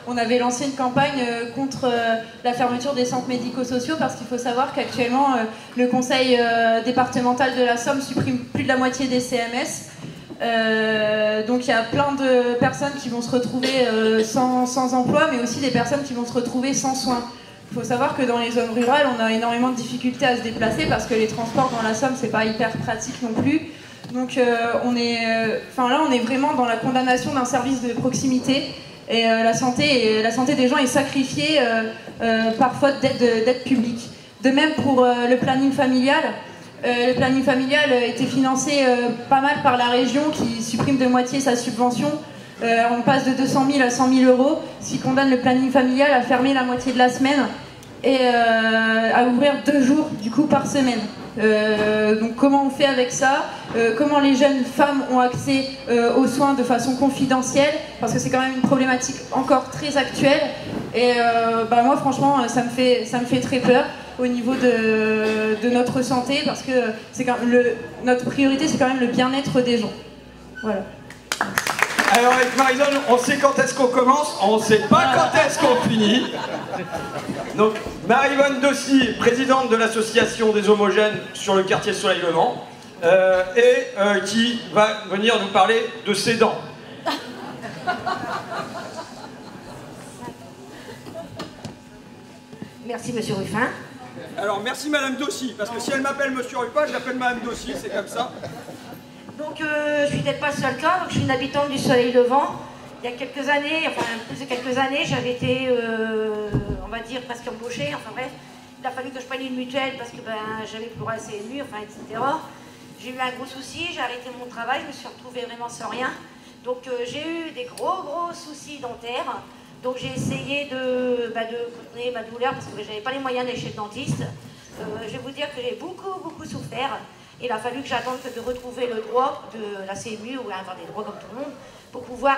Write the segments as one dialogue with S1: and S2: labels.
S1: on avait lancé une campagne contre la fermeture des centres médico-sociaux parce qu'il faut savoir qu'actuellement, le conseil départemental de la Somme supprime plus de la moitié des CMS. Donc il y a plein de personnes qui vont se retrouver sans emploi, mais aussi des personnes qui vont se retrouver sans soins. Il faut savoir que dans les zones rurales, on a énormément de difficultés à se déplacer parce que les transports dans la Somme, c'est pas hyper pratique non plus. Donc là, on est vraiment dans la condamnation d'un service de proximité. Et la santé des gens est sacrifiée par faute d'aide publique. De même pour le planning familial. Le planning familial était financé pas mal par la région qui supprime de moitié sa subvention. On passe de 200 000 à 100 000 euros, ce qui condamne le planning familial à fermer la moitié de la semaine et à ouvrir 2 jours du coup par semaine. Donc comment on fait avec ça, comment les jeunes femmes ont accès aux soins de façon confidentielle, parce que c'est quand même une problématique encore très actuelle. Et moi franchement ça me fait très peur au niveau de notre santé, parce que notre priorité c'est quand même le bien-être des gens. Voilà.
S2: Alors avec Marie-Donne, on sait quand est-ce qu'on commence, on ne sait pas quand est-ce qu'on finit. Donc Marie-Vonne Dossy, présidente de l'association des homogènes sur le quartier Soleil-Levant, qui va venir nous parler de ses dents.
S3: Merci Monsieur Ruffin.
S2: Alors merci Madame Dossy, parce que si elle m'appelle Monsieur Ruffin, je l'appelle Madame Dossy, c'est comme ça.
S3: Donc je suis peut-être pas le seul cas, donc je suis une habitante du Soleil-Levant. Il y a quelques années, enfin plus de quelques années, j'avais été, on va dire, presque embauchée, enfin bref. Il a fallu que je prenne une mutuelle parce que j'avais plus droit à la CMU, enfin etc. J'ai eu un gros souci, j'ai arrêté mon travail, je me suis retrouvée vraiment sans rien. Donc j'ai eu des gros soucis dentaires. Donc j'ai essayé de contenir ma douleur parce que j'avais pas les moyens d'aller chez le dentiste. Je vais vous dire que j'ai beaucoup souffert. Il a fallu que j'attende de retrouver le droit de la CMU ou avoir des droits comme tout le monde pour pouvoir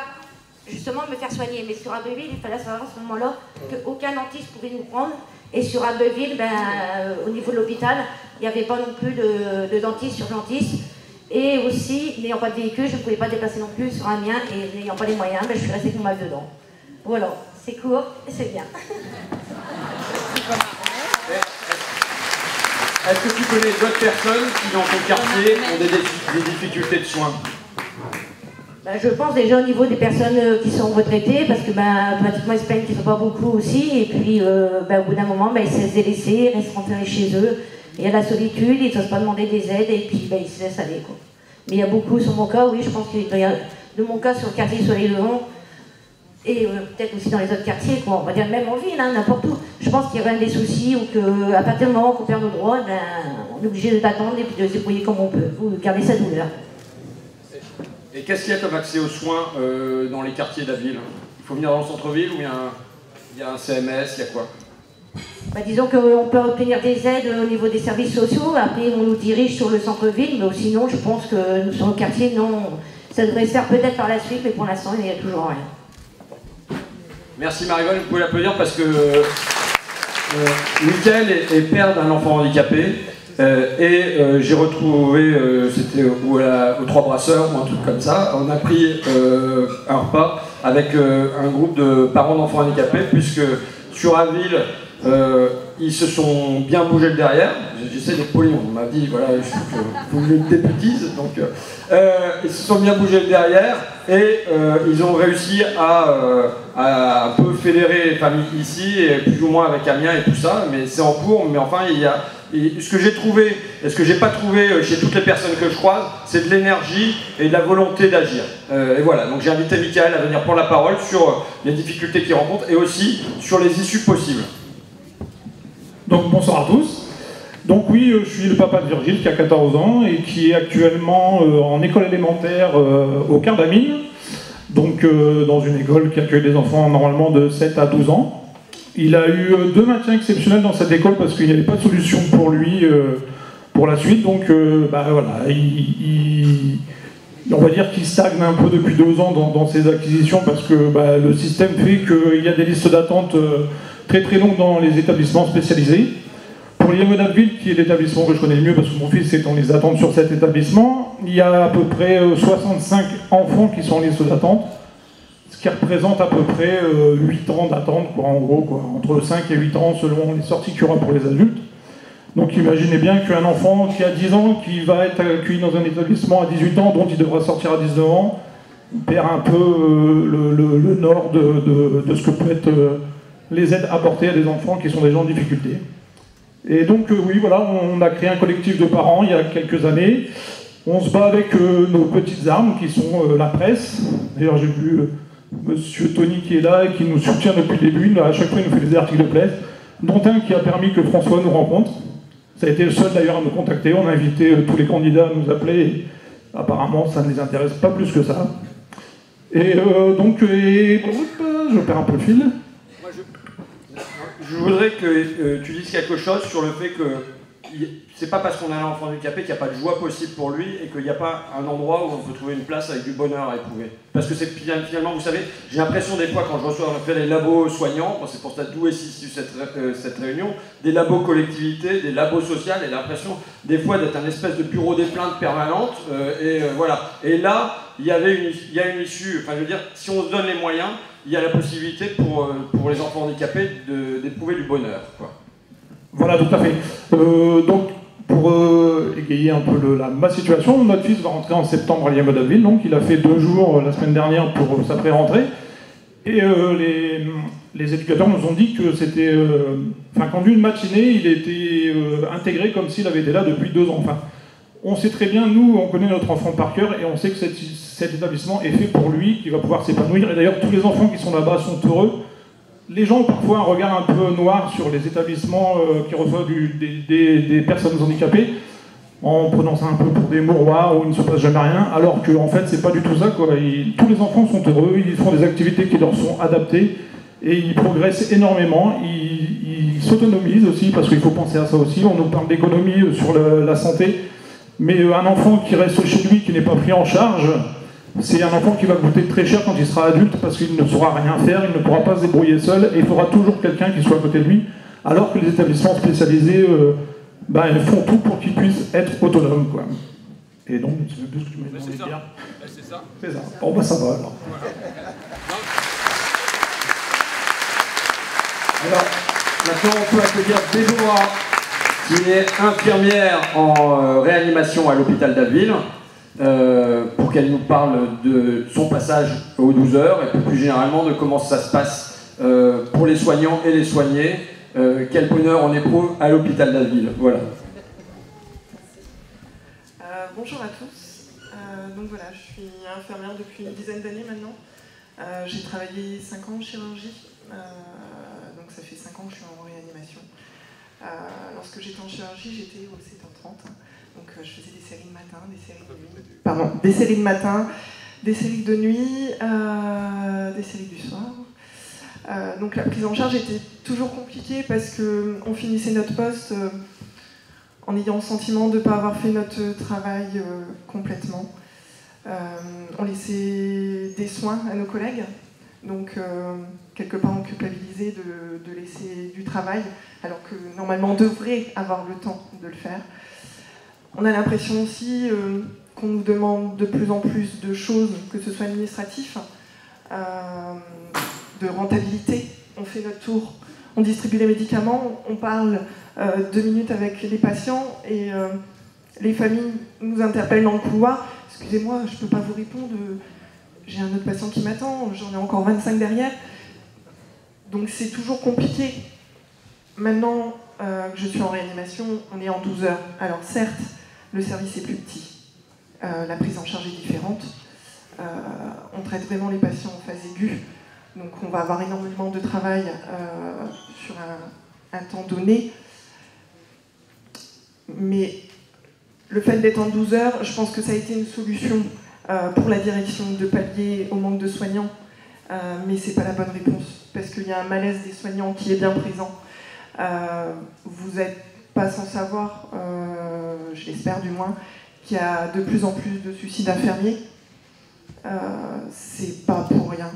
S3: justement me faire soigner. Mais sur Abbeville, il fallait savoir à ce moment-là qu'aucun dentiste pouvait nous prendre. Et sur Abbeville, au niveau de l'hôpital, il n'y avait pas non plus de dentiste sur dentiste. Et aussi, n'ayant pas de véhicule, je ne pouvais pas déplacer non plus sur un mien et n'ayant pas les moyens, je suis restée avec mon mal dedans. Voilà, c'est court et c'est bien.
S2: Est-ce que tu connais d'autres personnes qui, dans ton quartier, ont des difficultés de soins?
S3: Je pense déjà au niveau des personnes qui sont retraitées, parce que pratiquement ils se plaignent qu'ils ne sont pas beaucoup aussi, et puis au bout d'un moment, ils se laissent délaisser, ils restent renfermés chez eux. Il y a la solitude, ils n'osent pas demander des aides, et puis ils se laissent aller, quoi. Mais il y a beaucoup, sur mon cas, oui, je pense qu'il y a de mon cas sur le quartier Soleil-Levant, et peut-être aussi dans les autres quartiers, quoi. On va dire même en ville, n'importe où. Je pense qu'il y a même des soucis, ou qu'à partir du moment qu'on perd nos droits, on est obligé d'attendre et puis de se débrouiller comme on peut, ou de garder sa douleur.
S2: Et qu'est-ce qu'il y a comme accès aux soins dans les quartiers de la ville? Il faut venir dans le centre-ville ou il y a un CMS, il y a quoi?
S3: Disons qu'on peut obtenir des aides au niveau des services sociaux, après on nous dirige sur le centre-ville, mais sinon je pense que nous, sur le quartier, non, ça devrait se faire peut-être par la suite, mais pour l'instant il n'y a toujours rien.
S2: Merci Marie-Vonne, vous pouvez l'applaudir parce que Mickaël est père d'un enfant handicapé. J'ai retrouvé, c'était aux Trois Brasseurs ou un truc comme ça, on a pris un repas avec un groupe de parents d'enfants handicapés, puisque sur la ville, ils se sont bien bougés le derrière. J'essaie d'être poli, on m'a dit, voilà, il faut que je me débutise, donc ils se sont bien bougés le derrière et ils ont réussi à un peu fédérer les familles ici, et plus ou moins avec Amiens et tout ça, mais c'est en cours, mais enfin il y a... Et ce que j'ai trouvé, et ce que j'ai pas trouvé chez toutes les personnes que je croise, c'est de l'énergie et de la volonté d'agir. Et voilà, donc j'ai invité Mickaël à venir prendre la parole sur les difficultés qu'il rencontre et aussi sur les issues possibles.
S4: Donc bonsoir à tous. Donc oui, je suis le papa de Virgile qui a 14 ans et qui est actuellement en école élémentaire au Cardamine, donc dans une école qui accueille des enfants normalement de 7 à 12 ans. Il a eu 2 maintiens exceptionnels dans cette école parce qu'il n'y avait pas de solution pour lui pour la suite, donc voilà, on va dire qu'il stagne un peu depuis 2 ans dans ses acquisitions parce que le système fait qu'il y a des listes d'attente très longues dans les établissements spécialisés. Pour l'IME-Abbeville, qui est l'établissement que je connais le mieux parce que mon fils est en liste d'attente sur cet établissement, il y a à peu près 65 enfants qui sont en liste d'attente. ce qui représente à peu près 8 ans d'attente, quoi, en gros, quoi, entre 5 et 8 ans selon les sorties qu'il y aura pour les adultes. Donc imaginez bien qu'un enfant qui a 10 ans, qui va être accueilli dans un établissement à 18 ans, dont il devra sortir à 19 ans, perd un peu le nord de ce que peut être les aides apportées à des enfants qui sont déjà en difficulté. Et donc oui, voilà, on a créé un collectif de parents il y a quelques années. On se bat avec nos petites armes qui sont la presse. D'ailleurs j'ai vu monsieur Tony qui est là et qui nous soutient depuis le début. À chaque fois il nous fait des articles de presse, dont un qui a permis que François nous rencontre. Ça a été le seul d'ailleurs à nous contacter. On a invité tous les candidats à nous appeler. Et apparemment ça ne les intéresse pas plus que ça. Et je perds un peu le fil.
S2: Je voudrais que tu dises quelque chose sur le fait que c'est pas parce qu'on a un enfant handicapé qu'il n'y a pas de joie possible pour lui et qu'il n'y a pas un endroit où on peut trouver une place avec du bonheur à éprouver. Parce que c'est finalement, vous savez, j'ai l'impression des fois quand je reçois les labos soignants, c'est pour ça d'où est issue cette réunion, des labos collectivités, des labos sociales, et l'impression des fois d'être un espèce de bureau des plaintes permanente. Voilà. Et là, il y a une issue, enfin je veux dire, si on se donne les moyens, il y a la possibilité pour les enfants handicapés d'éprouver du bonheur, quoi.
S4: Voilà, tout à fait. Donc, pour égayer un peu ma situation, notre fils va rentrer en septembre à Liège-Modaville, donc il a fait 2 jours la semaine dernière pour sa pré-rentrée. Et les éducateurs nous ont dit que c'était... qu'en une matinée, il était intégré comme s'il avait été là depuis 2 ans. Enfin, on sait très bien, nous, on connaît notre enfant par cœur, et on sait que cet établissement est fait pour lui, qu'il va pouvoir s'épanouir. Et d'ailleurs, tous les enfants qui sont là-bas sont heureux. Les gens ont parfois un regard un peu noir sur les établissements qui reçoivent des personnes handicapées, en prenant ça un peu pour des mouroirs où il ne se passe jamais rien, alors qu'en fait c'est pas du tout ça, quoi. Tous les enfants sont heureux, ils font des activités qui leur sont adaptées et ils progressent énormément, ils s'autonomisent aussi, parce qu'il faut penser à ça aussi. On nous parle d'économie sur la santé, mais un enfant qui reste chez lui, qui n'est pas pris en charge, c'est un enfant qui va coûter très cher quand il sera adulte, parce qu'il ne saura rien faire, il ne pourra pas se débrouiller seul, et il faudra toujours quelqu'un qui soit à côté de lui, alors que les établissements spécialisés ils font tout pour qu'ils puissent être autonomes, quoi. Et donc, je sais plus ce que tu m'as demandé de dire.
S5: C'est ça.
S4: C'est ça. Bon, ça va alors.
S5: Voilà.
S2: Alors, maintenant on peut applaudir Déborah, qui est infirmière en réanimation à l'hôpital d'Abbeville, pour qu'elle nous parle de son passage aux 12 heures et plus généralement de comment ça se passe pour les soignants et les soignés. Quel bonheur on éprouve à l'hôpital d'Abbeville. Voilà.
S6: Bonjour à tous. Donc voilà, je suis infirmière depuis une dizaine d'années maintenant. J'ai travaillé 5 ans en chirurgie, donc ça fait 5 ans que je suis en réanimation. Lorsque j'étais en chirurgie, j'étais au 7h30. Donc je faisais des séries de matin, des séries de nuit. Pardon, des séries de matin, des séries de nuit, des séries du soir. Donc la prise en charge était toujours compliquée parce qu'on finissait notre poste en ayant le sentiment de ne pas avoir fait notre travail complètement. On laissait des soins à nos collègues, donc quelque part on culpabilisait de laisser du travail, alors que normalement on devrait avoir le temps de le faire. On a l'impression aussi qu'on nous demande de plus en plus de choses, que ce soit administratif, de rentabilité. On fait notre tour, on distribue les médicaments, on parle 2 minutes avec les patients et les familles nous interpellent dans le couloir. Excusez-moi, je ne peux pas vous répondre, j'ai un autre patient qui m'attend, j'en ai encore 25 derrière. Donc c'est toujours compliqué. Maintenant que je suis en réanimation, on est en 12 heures. Alors certes, le service est plus petit, la prise en charge est différente, on traite vraiment les patients en phase aiguë, donc on va avoir énormément de travail sur un temps donné. Mais le fait d'être en 12 heures, je pense que ça a été une solution pour la direction de pallier au manque de soignants, mais c'est pas la bonne réponse, parce qu'il y a un malaise des soignants qui est bien présent. Vous n'êtes pas sans savoir, je l'espère du moins, qu'il y a de plus en plus de suicides infirmiers. C'est pas pour rien.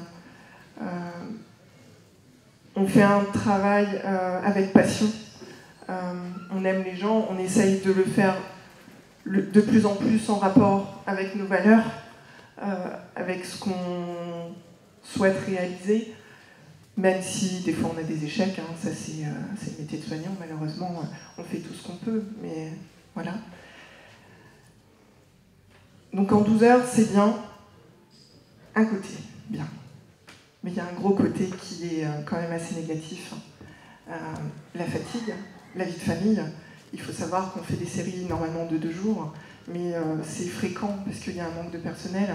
S6: On fait un travail avec passion. On aime les gens, on essaye de le faire de plus en plus en rapport avec nos valeurs, avec ce souhaitent réaliser, même si des fois on a des échecs, hein, ça c'est le métier de soignant, malheureusement on fait tout ce qu'on peut, mais voilà. Donc en 12 heures c'est bien, un côté, bien. Mais il y a un gros côté qui est quand même assez négatif. La fatigue, la vie de famille. Il faut savoir qu'on fait des séries normalement de 2 jours, mais c'est fréquent parce qu'il y a un manque de personnel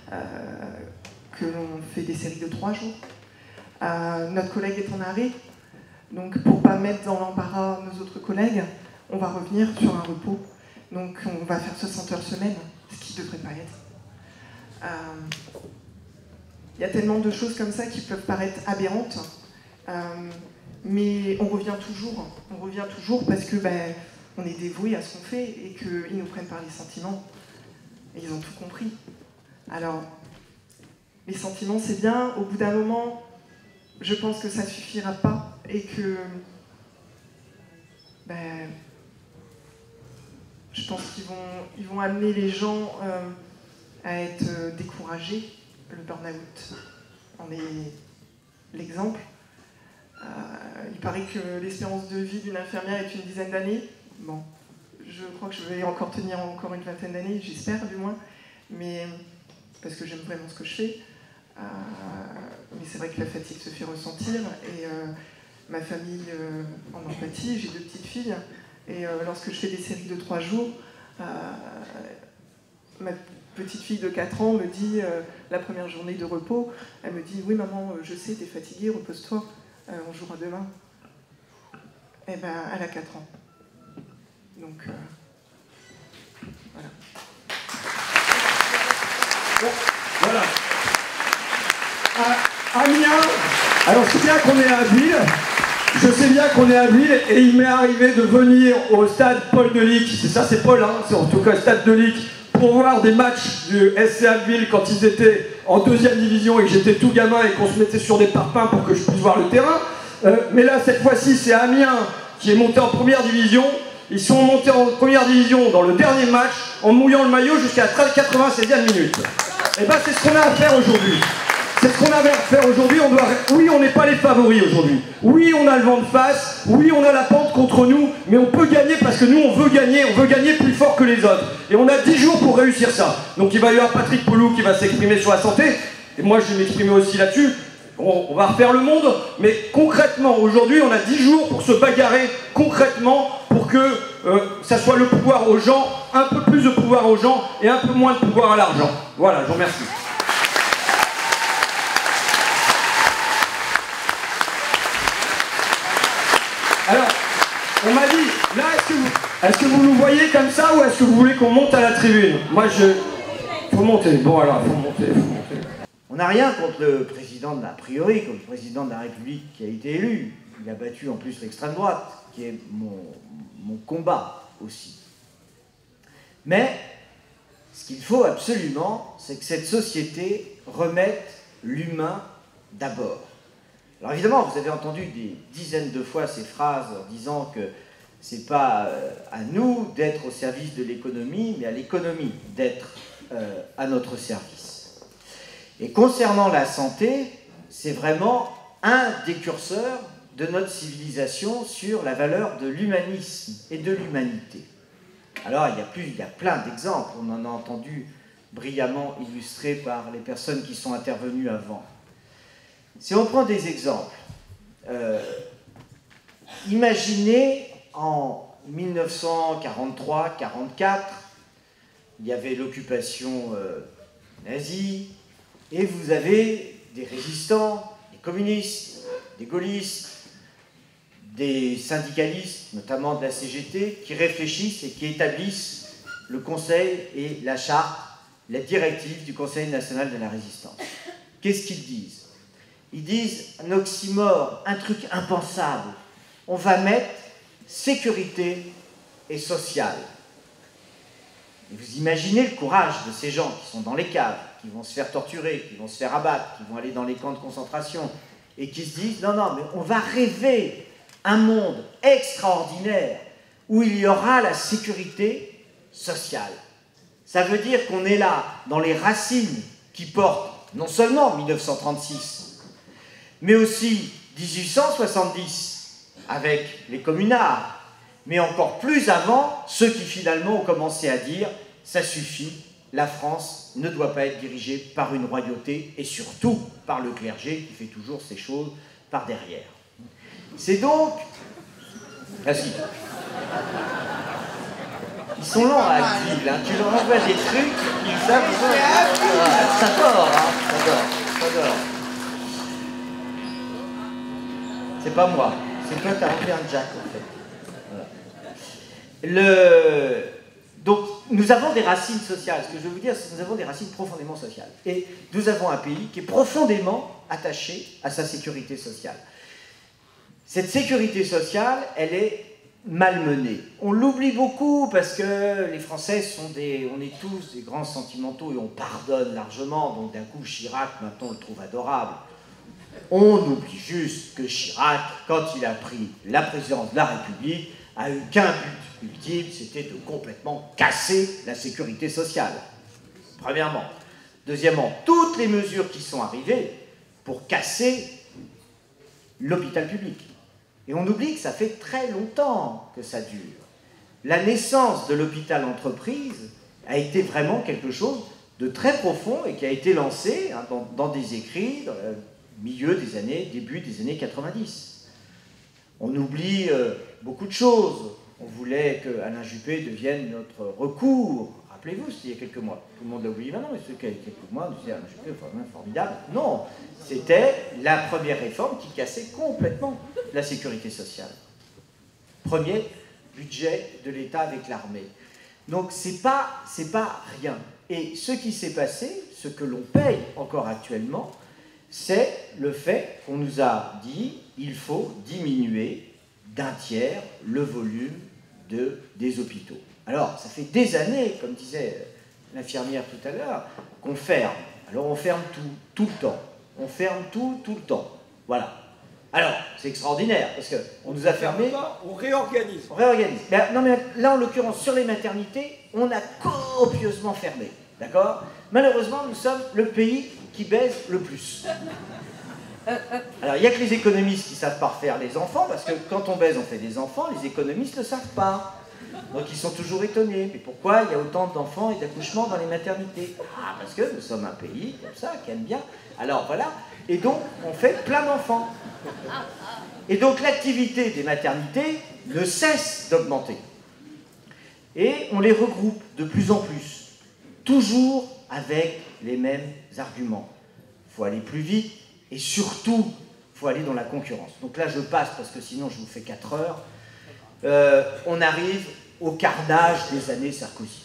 S6: que l'on fait des séries de 3 jours. Notre collègue est en arrêt, donc pour ne pas mettre dans l'embarras nos autres collègues, on va revenir sur un repos. Donc on va faire 60 heures semaine, ce qui ne devrait pas être. Il y a tellement de choses comme ça qui peuvent paraître aberrantes, mais on revient toujours parce que on est dévoué à ce qu'on fait et qu'ils nous prennent par les sentiments. Et ils ont tout compris. Alors, les sentiments c'est bien, au bout d'un moment, je pense que ça ne suffira pas et que je pense qu'ils vont amener les gens à être découragés. Le burn-out en est l'exemple. Il paraît que l'espérance de vie d'une infirmière est une dizaine d'années. Bon, je crois que je vais encore tenir encore une vingtaine d'années, j'espère du moins, mais parce que j'aime vraiment ce que je fais. Mais c'est vrai que la fatigue se fait ressentir et ma famille en empathie. J'ai 2 petites filles et lorsque je fais des séries de 3 jours, ma petite fille de 4 ans me dit, la première journée de repos, elle me dit « Oui maman, je sais, t'es fatiguée, repose-toi, on jouera demain. » Eh ben, elle a 4 ans. Donc, voilà.
S2: Bon, voilà. Amiens, alors c'est bien qu'on est à Abbeville, je sais bien qu'on est à Abbeville, et il m'est arrivé de venir au stade Paul Delic, c'est ça, c'est Paul, hein, c'est en tout cas le stade Delic, pour voir des matchs du SC Abbeville quand ils étaient en 2e division et que j'étais tout gamin et qu'on se mettait sur des parpaings pour que je puisse voir le terrain. Mais là, cette fois-ci, c'est Amiens qui est monté en 1re division. Ils sont montés en 1re division dans le dernier match en mouillant le maillot jusqu'à la 96e minute. Et bien, c'est ce qu'on a à faire aujourd'hui. C'est ce qu'on avait à faire aujourd'hui. Oui, on n'est pas les favoris aujourd'hui. Oui, on a le vent de face. Oui, on a la pente contre nous. Mais on peut gagner parce que nous, on veut gagner plus fort que les autres. Et on a 10 jours pour réussir ça. Donc il va y avoir Patrick Poulou qui va s'exprimer sur la santé. Et moi, je vais m'exprimer aussi là-dessus. On va refaire le monde. Mais concrètement, aujourd'hui, on a 10 jours pour se bagarrer concrètement pour que ça soit le pouvoir aux gens, un peu plus de pouvoir aux gens et un peu moins de pouvoir à l'argent. Voilà, je vous remercie. Alors, on m'a dit, là, est-ce que vous nous voyez comme ça ou est-ce que vous voulez qu'on monte à la tribune? Moi, faut monter. Bon, alors, faut monter.
S5: On n'a rien contre le président a priori, contre le président de la République qui a été élu. Il a battu en plus l'extrême droite, qui est mon combat aussi. Mais, ce qu'il faut absolument, c'est que cette société remette l'humain d'abord. Alors évidemment, vous avez entendu des dizaines de fois ces phrases en disant que c'est pas à nous d'être au service de l'économie, mais à l'économie d'être à notre service. Et concernant la santé, c'est vraiment un des curseurs de notre civilisation sur la valeur de l'humanisme et de l'humanité. Alors il y a plein d'exemples, on en a entendu brillamment illustrés par les personnes qui sont intervenues avant. Si on prend des exemples, imaginez en 1943-44, il y avait l'occupation nazie, et vous avez des résistants, des communistes, des gaullistes, des syndicalistes, notamment de la CGT, qui réfléchissent et qui établissent le Conseil et la charte, la directive du Conseil national de la résistance. Qu'est-ce qu'ils disent? Ils disent un oxymore, un truc impensable. On va mettre sécurité et social. Et vous imaginez le courage de ces gens qui sont dans les caves, qui vont se faire torturer, qui vont se faire abattre, qui vont aller dans les camps de concentration, et qui se disent, non, mais on va rêver un monde extraordinaire où il y aura la sécurité sociale. Ça veut dire qu'on est là, dans les racines qui portent non seulement 1936, mais aussi 1870 avec les communards, mais encore plus avant, ceux qui finalement ont commencé à dire « ça suffit, la France ne doit pas être dirigée par une royauté et surtout par le clergé qui fait toujours ces choses par derrière ». C'est donc... Ah si. Ils sont lents à activer, hein. Tu leur envoies des trucs, ils savent... Ça dort, hein. Ça dort. C'est pas moi. C'est toi, t'as rempli un jack, en fait. Voilà. Donc, nous avons des racines sociales. Ce que je veux vous dire, c'est que nous avons des racines profondément sociales. Et nous avons un pays qui est profondément attaché à sa sécurité sociale. Cette sécurité sociale, elle est malmenée. On l'oublie beaucoup parce que les Français on est tous des grands sentimentaux et on pardonne largement. Donc, d'un coup, Chirac, maintenant, on le trouve adorable. On oublie juste que Chirac, quand il a pris la présidence de la République, a eu qu'un but ultime, c'était de complètement casser la sécurité sociale. Premièrement. Deuxièmement, toutes les mesures qui sont arrivées pour casser l'hôpital public. Et on oublie que ça fait très longtemps que ça dure. La naissance de l'hôpital entreprise a été vraiment quelque chose de très profond et qui a été lancé dans des écrits dans le début des années 90. On oublie beaucoup de choses. On voulait que Alain Juppé devienne notre recours. Rappelez-vous, c'était il y a quelques mois. Tout le monde l'a oublié maintenant, mais c'était il y a quelques mois, on disait Alain Juppé, vraiment formidable. Non, c'était la première réforme qui cassait complètement la sécurité sociale. Premier budget de l'État avec l'armée. Donc c'est pas rien. Et ce qui s'est passé, ce que l'on paye encore actuellement, c'est le fait qu'on nous a dit il faut diminuer d'un tiers le volume des hôpitaux. Alors, ça fait des années, comme disait l'infirmière tout à l'heure, qu'on ferme. Alors, on ferme tout le temps. On ferme tout le temps. Voilà. Alors, c'est extraordinaire, parce qu'on nous a fermés...
S2: On réorganise.
S5: On réorganise. Mais, non, mais là, en l'occurrence, sur les maternités, on a copieusement fermé. D'accord ? Malheureusement, nous sommes le pays qui baise le plus. Alors, il n'y a que les économistes qui ne savent pas refaire les enfants, parce que quand on baise, on fait des enfants, les économistes ne le savent pas. Donc, ils sont toujours étonnés. Mais pourquoi il y a autant d'enfants et d'accouchements dans les maternités ? Ah, parce que nous sommes un pays, comme ça, qui aime bien. Alors, voilà. Et donc, on fait plein d'enfants. Et donc, l'activité des maternités ne cesse d'augmenter. Et on les regroupe de plus en plus, toujours avec les mêmes arguments. Il faut aller plus vite. Et surtout, il faut aller dans la concurrence. Donc là, je passe, parce que sinon, je vous fais 4 heures. On arrive au carnage des années Sarkozy.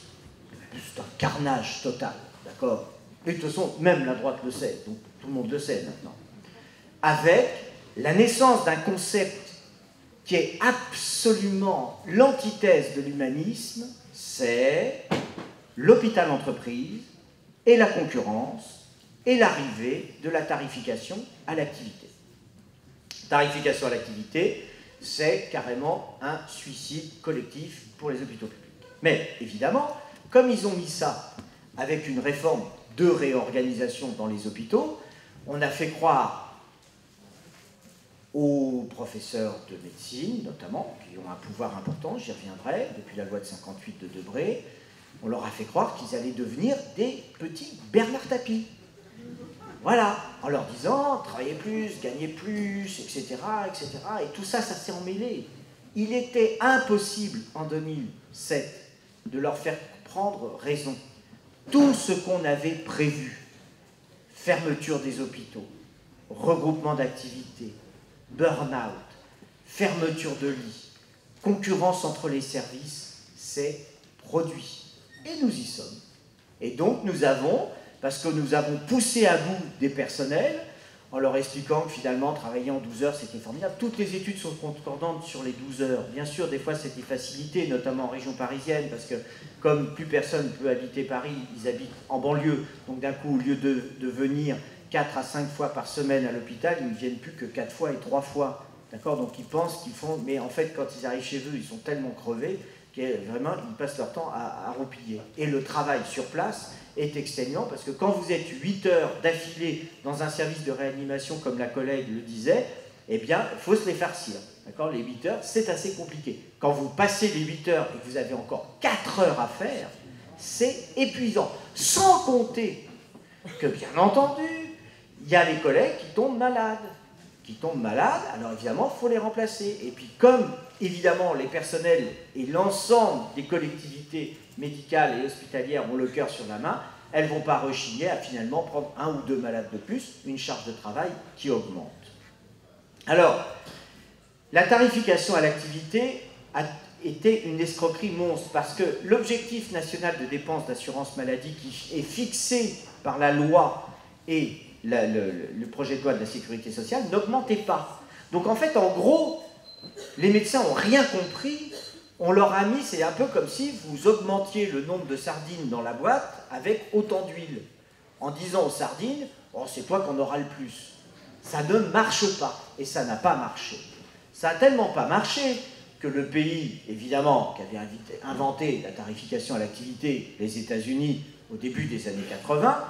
S5: C'est un carnage total, d'accord ? Et de toute façon, même la droite le sait, donc tout le monde le sait maintenant. Avec la naissance d'un concept qui est absolument l'antithèse de l'humanisme, c'est l'hôpital entreprise et la concurrence, et l'arrivée de la tarification à l'activité. Tarification à l'activité, c'est carrément un suicide collectif pour les hôpitaux publics. Mais évidemment, comme ils ont mis ça avec une réforme de réorganisation dans les hôpitaux, on a fait croire aux professeurs de médecine, notamment, qui ont un pouvoir important, j'y reviendrai, depuis la loi de 58 de Debré, on leur a fait croire qu'ils allaient devenir des petits Bernard Tapie. Voilà, en leur disant, travaillez plus, gagnez plus, etc., etc. Et tout ça, ça s'est emmêlé. Il était impossible, en 2007, de leur faire prendre raison. Tout ce qu'on avait prévu, fermeture des hôpitaux, regroupement d'activités, burn-out, fermeture de lits, concurrence entre les services, c'est produit. Et nous y sommes. Et donc, nous avons... Parce que nous avons poussé à bout des personnels en leur expliquant que finalement, travailler en 12 heures, c'était formidable. Toutes les études sont concordantes sur les 12 heures. Bien sûr, des fois, c'était facilité, notamment en région parisienne, parce que comme plus personne ne peut habiter Paris, ils habitent en banlieue. Donc d'un coup, au lieu de venir 4 à 5 fois par semaine à l'hôpital, ils ne viennent plus que 4 fois et 3 fois. D'accord ? Donc ils pensent qu'ils font... Mais en fait, quand ils arrivent chez eux, ils sont tellement crevés que vraiment, ils passent leur temps à roupiller. Et le travail sur place est exténuant, parce que quand vous êtes 8 heures d'affilée dans un service de réanimation, comme la collègue le disait, eh bien, il faut se les farcir. D'accord ? Les 8 heures, c'est assez compliqué. Quand vous passez les 8 heures et que vous avez encore 4 heures à faire, c'est épuisant. Sans compter que, bien entendu, il y a les collègues qui tombent malades. Alors évidemment, il faut les remplacer. Et puis comme, évidemment, les personnels et l'ensemble des collectivités médicales et hospitalières ont le cœur sur la main, elles ne vont pas rechigner à finalement prendre 1 ou 2 malades de plus, une charge de travail qui augmente. Alors, la tarification à l'activité a été une escroquerie monstre, parce que l'objectif national de dépenses d'assurance maladie qui est fixé par la loi et le projet de loi de la sécurité sociale n'augmentait pas. Donc en fait, en gros, les médecins n'ont rien compris. On leur a mis, c'est un peu comme si vous augmentiez le nombre de sardines dans la boîte avec autant d'huile, en disant aux sardines, oh, c'est toi qu'on aura le plus. Ça ne marche pas, et ça n'a pas marché. Ça n'a tellement pas marché que le pays, évidemment, qui avait inventé la tarification à l'activité, les États-Unis, au début des années 80,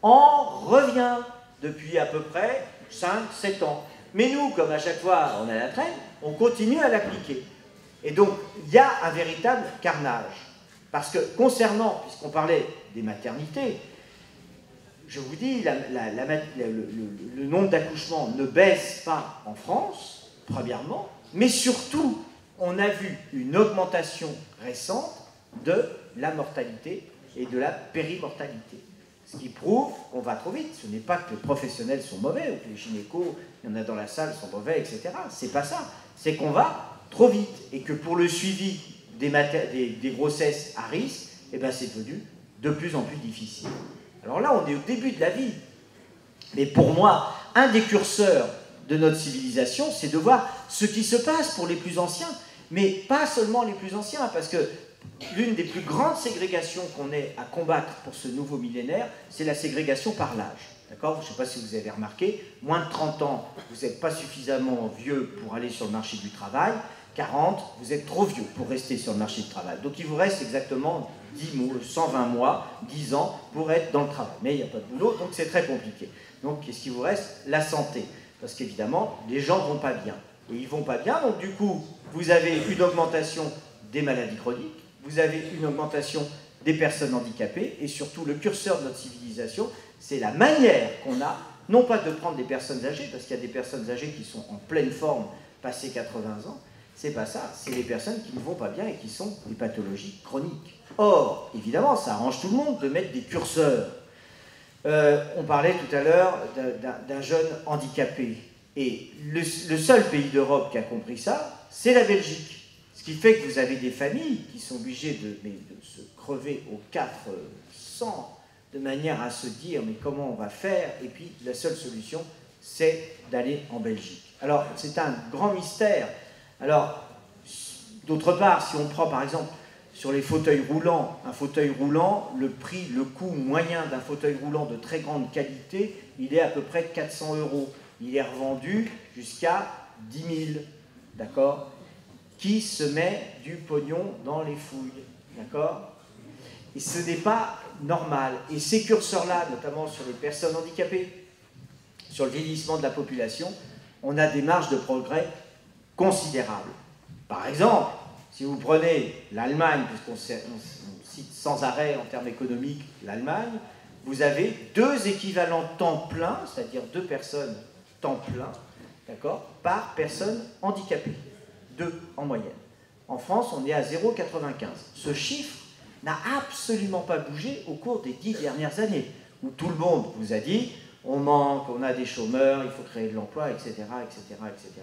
S5: en revient depuis à peu près 5-7 ans. Mais nous, comme à chaque fois on a la traîne, on continue à l'appliquer. Et donc, il y a un véritable carnage. Parce que concernant, puisqu'on parlait des maternités, je vous dis, le nombre d'accouchements ne baisse pas en France, premièrement, mais surtout, on a vu une augmentation récente de la mortalité et de la périmortalité. Ce qui prouve qu'on va trop vite. Ce n'est pas que les professionnels sont mauvais, ou que les gynécos, il y en a dans la salle, sont mauvais, etc. C'est pas ça. C'est qu'on va trop vite. Et que pour le suivi des grossesses à risque, eh ben c'est devenu de plus en plus difficile. Alors là, on est au début de la vie. Mais pour moi, un des curseurs de notre civilisation, c'est de voir ce qui se passe pour les plus anciens. Mais pas seulement les plus anciens, parce que l'une des plus grandes ségrégations qu'on ait à combattre pour ce nouveau millénaire, c'est la ségrégation par l'âge. D'accord ? Je ne sais pas si vous avez remarqué, moins de 30 ans, vous n'êtes pas suffisamment vieux pour aller sur le marché du travail. 40, vous êtes trop vieux pour rester sur le marché du travail. Donc il vous reste exactement 120 mois, 10 ans pour être dans le travail. Mais il n'y a pas de boulot, donc c'est très compliqué. Donc qu'est-ce qui vous reste ? La santé. Parce qu'évidemment, les gens ne vont pas bien. Et ils ne vont pas bien, donc du coup, vous avez une augmentation des maladies chroniques, vous avez une augmentation des personnes handicapées, et surtout le curseur de notre civilisation, c'est la manière qu'on a, non pas de prendre des personnes âgées, parce qu'il y a des personnes âgées qui sont en pleine forme, passé 80 ans, c'est pas ça, c'est les personnes qui ne vont pas bien et qui sont des pathologies chroniques. Or, évidemment, ça arrange tout le monde de mettre des curseurs. On parlait tout à l'heure d'un jeune handicapé, et le seul pays d'Europe qui a compris ça, c'est la Belgique. Ce qui fait que vous avez des familles qui sont obligées de se crever aux 400 de manière à se dire mais comment on va faire, et puis la seule solution c'est d'aller en Belgique. Alors c'est un grand mystère. Alors d'autre part, si on prend par exemple sur les fauteuils roulants, un fauteuil roulant, le coût moyen d'un fauteuil roulant de très grande qualité, il est à peu près 400 €. Il est revendu jusqu'à 10 000, d'accord ? Qui se met du pognon dans les fouilles, d'accord ? Et ce n'est pas normal. Et ces curseurs-là, notamment sur les personnes handicapées, sur le vieillissement de la population, on a des marges de progrès considérables. Par exemple, si vous prenez l'Allemagne, puisqu'on cite sans arrêt en termes économiques l'Allemagne, vous avez 2 équivalents temps plein, c'est-à-dire 2 personnes temps plein, d'accord, par personne handicapée. 2 en moyenne. En France, on est à 0,95. Ce chiffre n'a absolument pas bougé au cours des 10 dernières années, où tout le monde vous a dit on manque, on a des chômeurs, il faut créer de l'emploi, etc., etc., etc.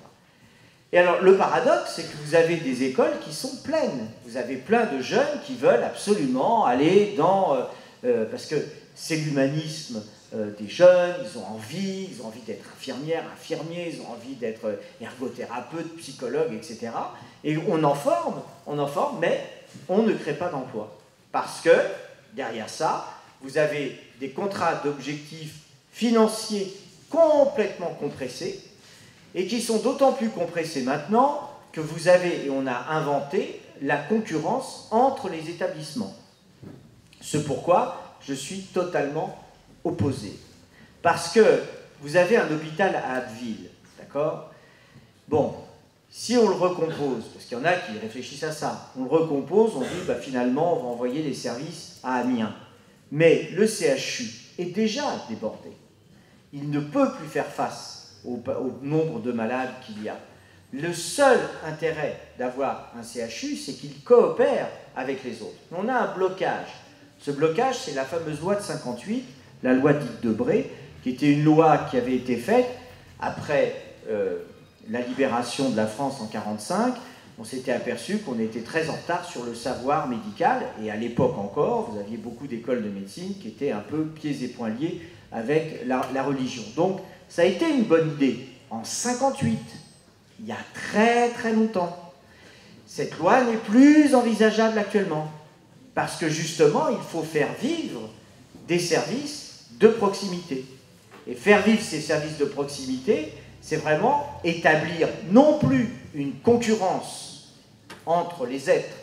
S5: Et alors, le paradoxe, c'est que vous avez des écoles qui sont pleines. Vous avez plein de jeunes qui veulent absolument aller dans... parce que c'est l'humanisme des jeunes, ils ont envie d'être infirmières, infirmiers, ils ont envie d'être ergothérapeutes, psychologues, etc. Et on en forme, mais on ne crée pas d'emploi. Parce que, derrière ça, vous avez des contrats d'objectifs financiers complètement compressés, et qui sont d'autant plus compressés maintenant que vous avez, et on a inventé, la concurrence entre les établissements. Ce pourquoi je suis totalement opposé. Parce que vous avez un hôpital à Abbeville, d'accord? Bon, si on le recompose, parce qu'il y en a qui réfléchissent à ça, on le recompose, on dit bah, finalement on va envoyer les services à Amiens. Mais le CHU est déjà débordé. Il ne peut plus faire face au nombre de malades qu'il y a. Le seul intérêt d'avoir un CHU, c'est qu'il coopère avec les autres. On a un blocage. Ce blocage, c'est la fameuse loi de 58, la loi dite Debré, qui était une loi qui avait été faite après la libération de la France en 1945. On s'était aperçu qu'on était très en retard sur le savoir médical, et à l'époque encore, vous aviez beaucoup d'écoles de médecine qui étaient un peu pieds et poings liés avec la religion. Donc, ça a été une bonne idée. En 1958, il y a très très longtemps. Cette loi n'est plus envisageable actuellement, parce que justement, il faut faire vivre des services de proximité. Et faire vivre ces services de proximité, c'est vraiment établir non plus une concurrence entre les êtres,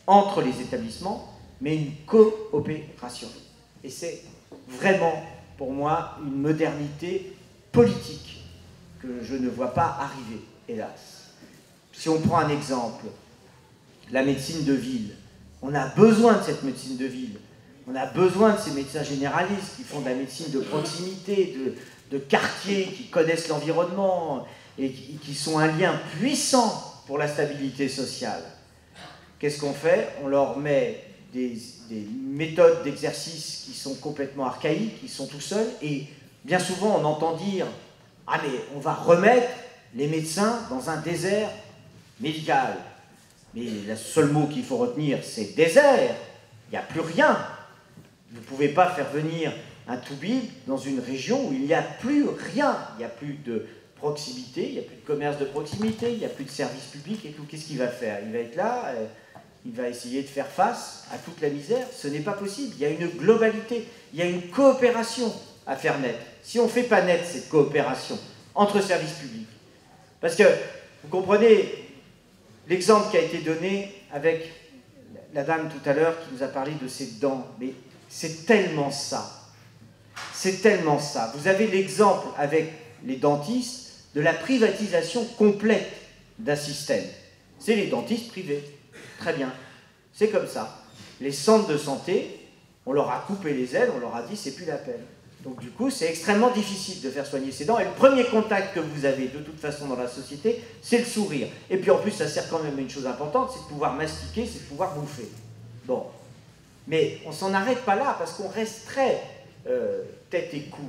S5: entre les établissements, mais une coopération. Et c'est vraiment, pour moi, une modernité politique que je ne vois pas arriver, hélas. Si on prend un exemple, la médecine de ville, on a besoin de cette médecine de ville. On a besoin de ces médecins généralistes qui font de la médecine de proximité, de quartier, qui connaissent l'environnement et qui sont un lien puissant pour la stabilité sociale. Qu'est-ce qu'on fait? On leur met des méthodes d'exercice qui sont complètement archaïques, qui sont tout seuls, et bien souvent on entend dire « Ah mais on va remettre les médecins dans un désert médical ». Mais le seul mot qu'il faut retenir, c'est « désert ». Il n'y a plus rien. Vous ne pouvez pas faire venir un toubib dans une région où il n'y a plus rien. Il n'y a plus de proximité, il n'y a plus de commerce de proximité, il n'y a plus de services publics et tout. Qu'est-ce qu'il va faire? Il va être là, il va essayer de faire face à toute la misère. Ce n'est pas possible. Il y a une globalité, il y a une coopération à faire naître. Si on ne fait pas naître cette coopération entre services publics, parce que, vous comprenez, l'exemple qui a été donné avec la dame tout à l'heure qui nous a parlé de ses dents, mais c'est tellement ça. C'est tellement ça. Vous avez l'exemple avec les dentistes de la privatisation complète d'un système. C'est les dentistes privés. Très bien. C'est comme ça. Les centres de santé, on leur a coupé les ailes, on leur a dit c'est plus la peine. Donc du coup, c'est extrêmement difficile de faire soigner ses dents. Et le premier contact que vous avez de toute façon dans la société, c'est le sourire. Et puis en plus, ça sert quand même à une chose importante, c'est de pouvoir mastiquer, c'est de pouvoir bouffer. Bon. Mais on s'en arrête pas là, parce qu'on reste très tête et cou.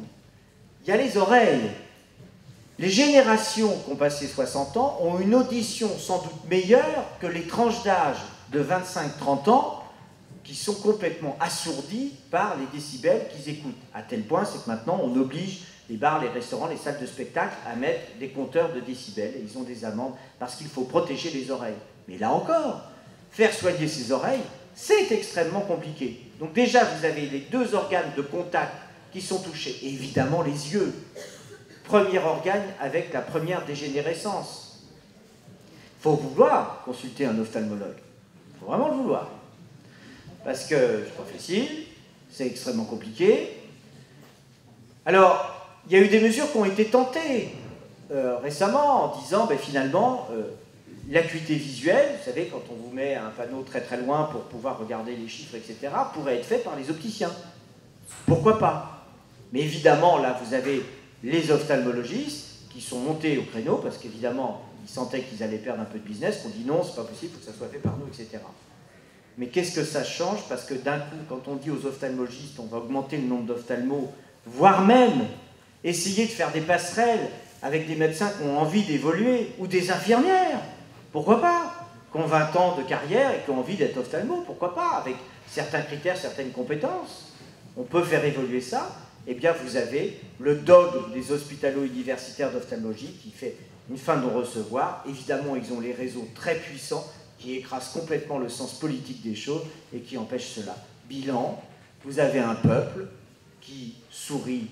S5: Il y a les oreilles. Les générations qui ont passé 60 ans ont une audition sans doute meilleure que les tranches d'âge de 25-30 ans qui sont complètement assourdis par les décibels qu'ils écoutent. À tel point, c'est que maintenant, on oblige les bars, les restaurants, les salles de spectacle à mettre des compteurs de décibels, et ils ont des amendes parce qu'il faut protéger les oreilles. Mais là encore, faire soigner ses oreilles, c'est extrêmement compliqué. Donc déjà, vous avez les deux organes de contact qui sont touchés. Et évidemment, les yeux. Premier organe avec la première dégénérescence. Il faut vouloir consulter un ophtalmologue. Il faut vraiment le vouloir. Parce que c'est pas facile, c'est extrêmement compliqué. Alors, il y a eu des mesures qui ont été tentées récemment en disant, ben, finalement, l'acuité visuelle, vous savez, quand on vous met un panneau très très loin pour pouvoir regarder les chiffres, etc., pourrait être fait par les opticiens. Pourquoi pas? Mais évidemment, là, vous avez les ophtalmologistes qui sont montés au créneau, parce qu'évidemment, ils sentaient qu'ils allaient perdre un peu de business, qu'on dit non, c'est pas possible, il faut que ça soit fait par nous, etc. Mais qu'est-ce que ça change? Parce que d'un coup, quand on dit aux ophtalmologistes, on va augmenter le nombre d'ophtalmos, voire même essayer de faire des passerelles avec des médecins qui ont envie d'évoluer, ou des infirmières, pourquoi pas? Qui ont 20 ans de carrière et qui ont envie d'être ophtalmo, pourquoi pas? Avec certains critères, certaines compétences. On peut faire évoluer ça. Eh bien, vous avez le dogme des hospitalo-universitaires d'ophtalmologie qui fait une fin de non-recevoir. Évidemment, ils ont les réseaux très puissants qui écrasent complètement le sens politique des choses et qui empêchent cela. Bilan, vous avez un peuple qui sourit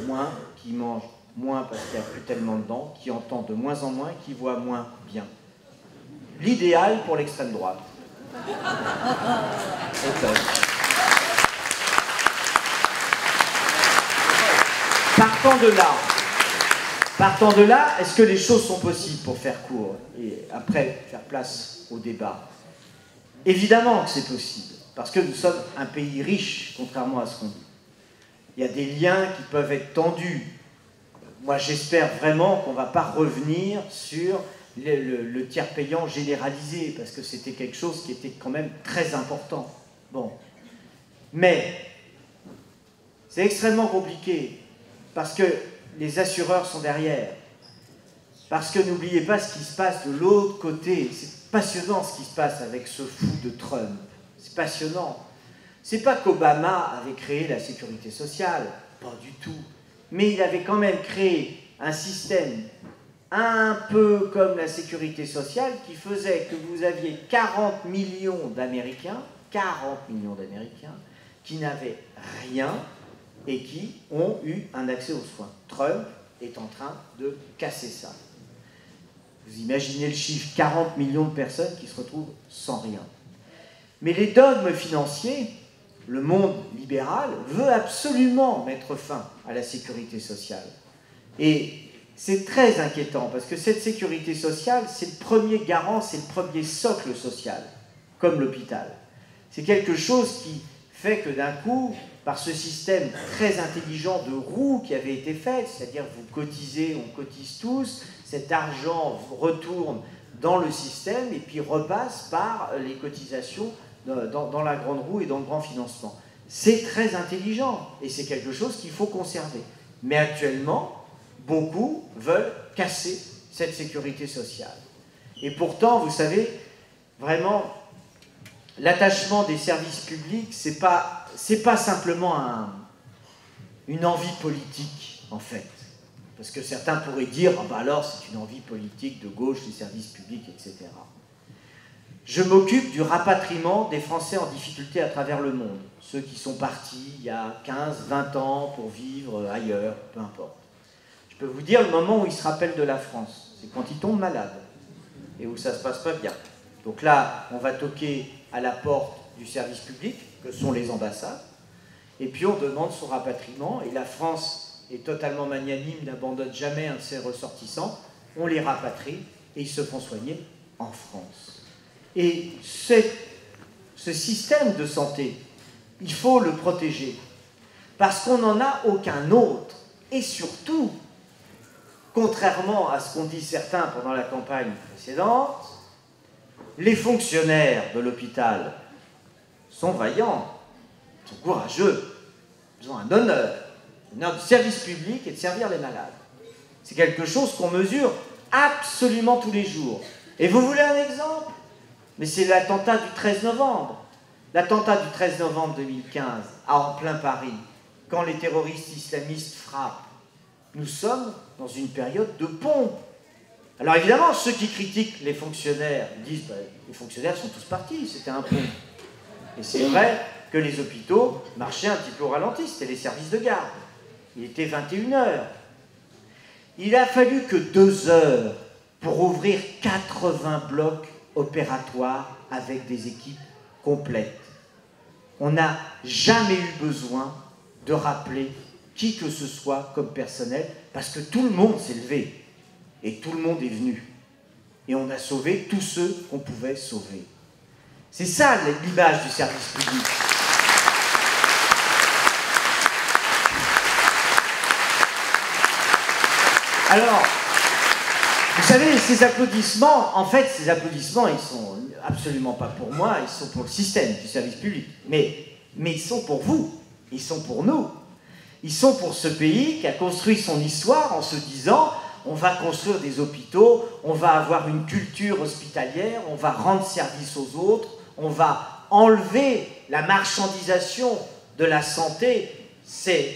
S5: moins, qui mange moins parce qu'il n'y a plus tellement de dents, qui entend de moins en moins, qui voit moins bien. L'idéal pour l'extrême droite. Partant de là, est-ce que les choses sont possibles pour faire court et après faire place au débat? Évidemment que c'est possible, parce que nous sommes un pays riche, contrairement à ce qu'on dit. Il y a des liens qui peuvent être tendus. Moi, j'espère vraiment qu'on ne va pas revenir sur le tiers payant généralisé, parce que c'était quelque chose qui était quand même très important. Bon. Mais c'est extrêmement compliqué, parce que les assureurs sont derrière. Parce que n'oubliez pas ce qui se passe de l'autre côté. C'est passionnant ce qui se passe avec ce fou de Trump. C'est passionnant. C'est pas qu'Obama avait créé la sécurité sociale, pas du tout. Mais il avait quand même créé un système un peu comme la sécurité sociale qui faisait que vous aviez 40 millions d'Américains qui n'avaient rien et qui ont eu un accès aux soins. Trump est en train de casser ça. Vous imaginez le chiffre, 40 millions de personnes qui se retrouvent sans rien. Mais les dogmes financiers, le monde libéral veut absolument mettre fin à la sécurité sociale. Et c'est très inquiétant, parce que cette sécurité sociale, c'est le premier garant, c'est le premier socle social, comme l'hôpital. C'est quelque chose qui fait que d'un coup, par ce système très intelligent de roue qui avait été fait, c'est-à-dire vous cotisez, on cotise tous, cet argent retourne dans le système et puis repasse par les cotisations dans la grande roue et dans le grand financement. C'est très intelligent et c'est quelque chose qu'il faut conserver. Mais actuellement, beaucoup veulent casser cette sécurité sociale. Et pourtant, vous savez, vraiment, l'attachement des services publics, c'est pas simplement une envie politique, en fait. Parce que certains pourraient dire, ah ben alors c'est une envie politique de gauche, les services publics, etc. Je m'occupe du rapatriement des Français en difficulté à travers le monde. Ceux qui sont partis il y a 15, 20 ans pour vivre ailleurs, peu importe. Je peux vous dire le moment où ils se rappellent de la France, c'est quand ils tombent malades et où ça ne se passe pas bien. Donc là, on va toquer à la porte du service public, que sont les ambassades, et puis on demande son rapatriement, et la France est totalement magnanime, n'abandonne jamais un de ses ressortissants, on les rapatrie, et ils se font soigner en France. Et ce système de santé, il faut le protéger, parce qu'on n'en a aucun autre, et surtout, contrairement à ce qu'ont dit certains pendant la campagne précédente, les fonctionnaires de l'hôpital sont vaillants, sont courageux, ils ont un honneur du service public et de servir les malades. C'est quelque chose qu'on mesure absolument tous les jours. Et vous voulez un exemple? Mais c'est l'attentat du 13 novembre. L'attentat du 13 novembre 2015, en plein Paris, quand les terroristes islamistes frappent. Nous sommes dans une période de pompe. Alors évidemment, ceux qui critiquent les fonctionnaires disent bah, les fonctionnaires sont tous partis, c'était un pont. Et c'est vrai que les hôpitaux marchaient un petit peu au ralenti, c'était les services de garde. Il était 21h. Il a fallu que 2 heures pour ouvrir 80 blocs opératoires avec des équipes complètes. On n'a jamais eu besoin de rappeler qui que ce soit comme personnel, parce que tout le monde s'est levé. Et tout le monde est venu. Et on a sauvé tous ceux qu'on pouvait sauver. C'est ça l'image du service public. Alors, vous savez, ces applaudissements, en fait, ces applaudissements, ils sont absolument pas pour moi, ils sont pour le système du service public. Mais ils sont pour vous, ils sont pour nous. Ils sont pour ce pays qui a construit son histoire en se disant on va construire des hôpitaux, on va avoir une culture hospitalière, on va rendre service aux autres, on va enlever la marchandisation de la santé. C'est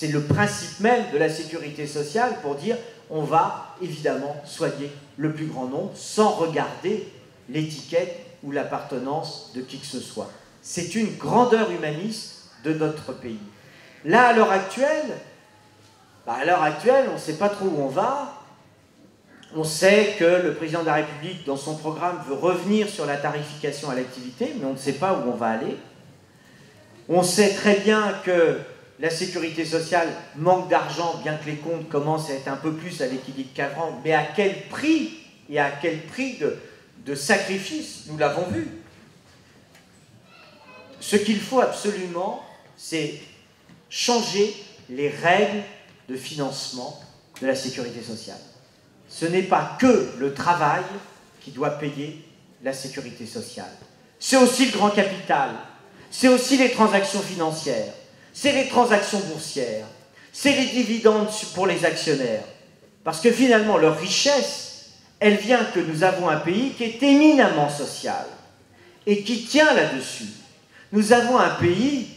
S5: le principe même de la sécurité sociale pour dire on va évidemment soigner le plus grand nombre sans regarder l'étiquette ou l'appartenance de qui que ce soit. C'est une grandeur humaniste de notre pays. Là, à l'heure actuelle, on ne sait pas trop où on va. On sait que le président de la République, dans son programme, veut revenir sur la tarification à l'activité, mais on ne sait pas où on va aller. On sait très bien que la sécurité sociale manque d'argent, bien que les comptes commencent à être un peu plus à l'équilibre qu'avant, mais à quel prix et à quel prix de sacrifice, nous l'avons vu. Ce qu'il faut absolument, c'est changer les règles de financement de la sécurité sociale. Ce n'est pas que le travail qui doit payer la sécurité sociale. C'est aussi le grand capital, c'est aussi les transactions financières, c'est les transactions boursières, c'est les dividendes pour les actionnaires. Parce que finalement, leur richesse, elle vient que nous avons un pays qui est éminemment social et qui tient là-dessus. Nous avons un pays,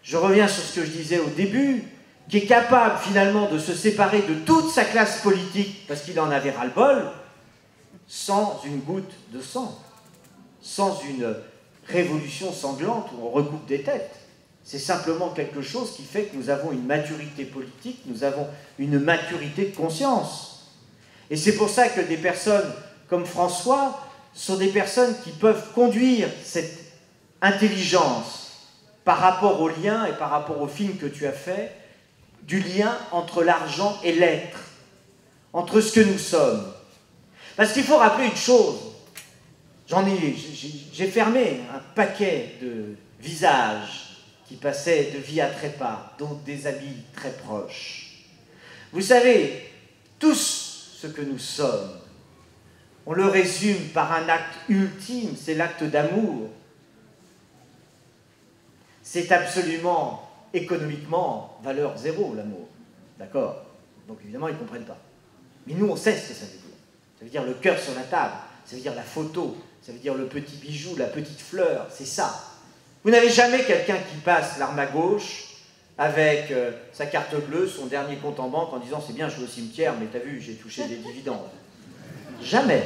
S5: je reviens sur ce que je disais au début, qui est capable finalement de se séparer de toute sa classe politique parce qu'il en avait ras-le-bol, sans une goutte de sang, sans une révolution sanglante où on recoupe des têtes. C'est simplement quelque chose qui fait que nous avons une maturité politique, nous avons une maturité de conscience. Et c'est pour ça que des personnes comme François sont des personnes qui peuvent conduire cette intelligence par rapport au lien et par rapport au film que tu as fait, du lien entre l'argent et l'être, entre ce que nous sommes. Parce qu'il faut rappeler une chose, j'ai fermé un paquet de visages qui passaient de vie à trépas, dont des amis très proches. Vous savez, tous ce que nous sommes, on le résume par un acte ultime, c'est l'acte d'amour. C'est absolument, économiquement, valeur zéro, l'amour. D'accord? Donc évidemment, ils ne comprennent pas. Mais nous, on sait ce que ça veut dire. Ça veut dire le cœur sur la table, ça veut dire la photo, ça veut dire le petit bijou, la petite fleur, c'est ça. Vous n'avez jamais quelqu'un qui passe l'arme à gauche avec sa carte bleue, son dernier compte en banque en disant « c'est bien, je suis au cimetière, mais t'as vu, j'ai touché des dividendes. » Jamais.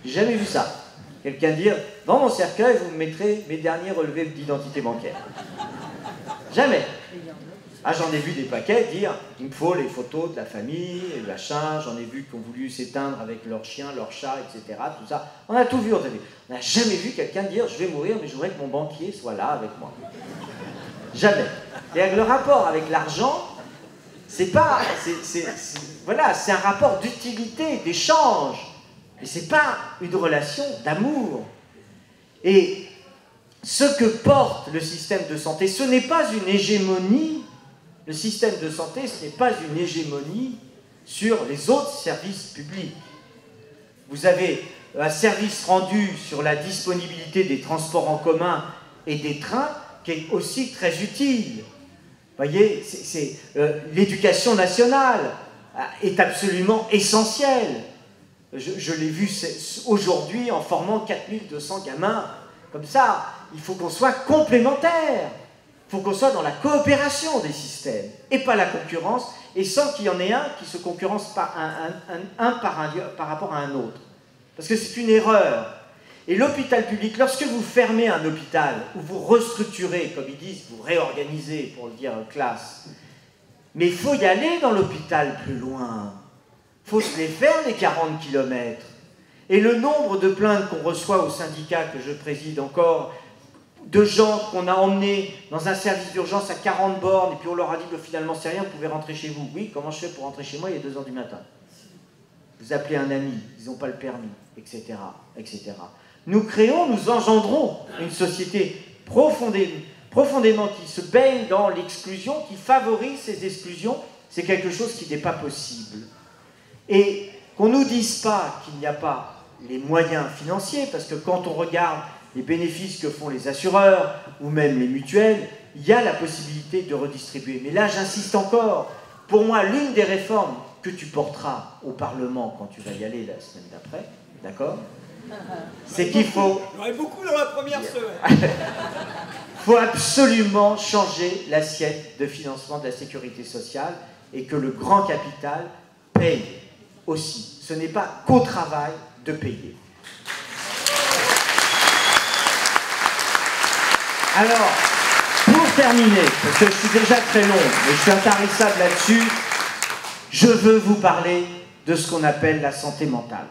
S5: J'ai jamais vu ça. Quelqu'un dire « dans mon cercueil, vous me mettrez mes derniers relevés d'identité bancaire. » Jamais. Ah, j'en ai vu des paquets dire « il me faut les photos de la famille, et le machin, j'en ai vu qui ont voulu s'éteindre avec leur chien, leur chat, etc. » Tout ça. On a tout vu, on n'a jamais vu quelqu'un dire « je vais mourir, mais je voudrais que mon banquier soit là avec moi. » Jamais. Et le rapport avec l'argent, c'est pas... voilà, c'est un rapport d'utilité, d'échange. Mais c'est pas une relation d'amour. Et ce que porte le système de santé, ce n'est pas une hégémonie. Le système de santé, ce n'est pas une hégémonie sur les autres services publics. Vous avez un service rendu sur la disponibilité des transports en commun et des trains qui est aussi très utile. Vous voyez, l'éducation nationale est absolument essentielle. Je l'ai vu aujourd'hui en formant 4200 gamins. Comme ça, il faut qu'on soit complémentaires. Il faut qu'on soit dans la coopération des systèmes et pas la concurrence, et sans qu'il y en ait un qui se concurrence par rapport à un autre. Parce que c'est une erreur. Et l'hôpital public, lorsque vous fermez un hôpital, ou vous restructurez, comme ils disent, vous réorganisez, pour le dire en classe, mais il faut y aller dans l'hôpital plus loin. Il faut se les faire, les 40 km. Et le nombre de plaintes qu'on reçoit au syndicat que je préside encore, de gens qu'on a emmenés dans un service d'urgence à 40 bornes, et puis on leur a dit que finalement c'est rien, vous pouvez rentrer chez vous. Oui, comment je fais pour rentrer chez moi, il est 2 h du matin. Vous appelez un ami, ils n'ont pas le permis, etc., etc. Nous créons, nous engendrons une société profondément qui se baigne dans l'exclusion, qui favorise ces exclusions. C'est quelque chose qui n'est pas possible. Et qu'on ne nous dise pas qu'il n'y a pas les moyens financiers, parce que quand on regarde les bénéfices que font les assureurs ou même les mutuelles, il y a la possibilité de redistribuer. Mais là, j'insiste encore, pour moi, l'une des réformes que tu porteras au Parlement quand tu vas y aller la semaine d'après, d'accord ? C'est qu'il faut...
S7: J'aurais beaucoup dans la première semaine.
S5: Il faut absolument changer l'assiette de financement de la sécurité sociale et que le grand capital paye aussi. Ce n'est pas qu'au travail de payer. Alors, pour terminer, parce que je suis déjà très long, mais je suis intarissable là-dessus, je veux vous parler de ce qu'on appelle la santé mentale.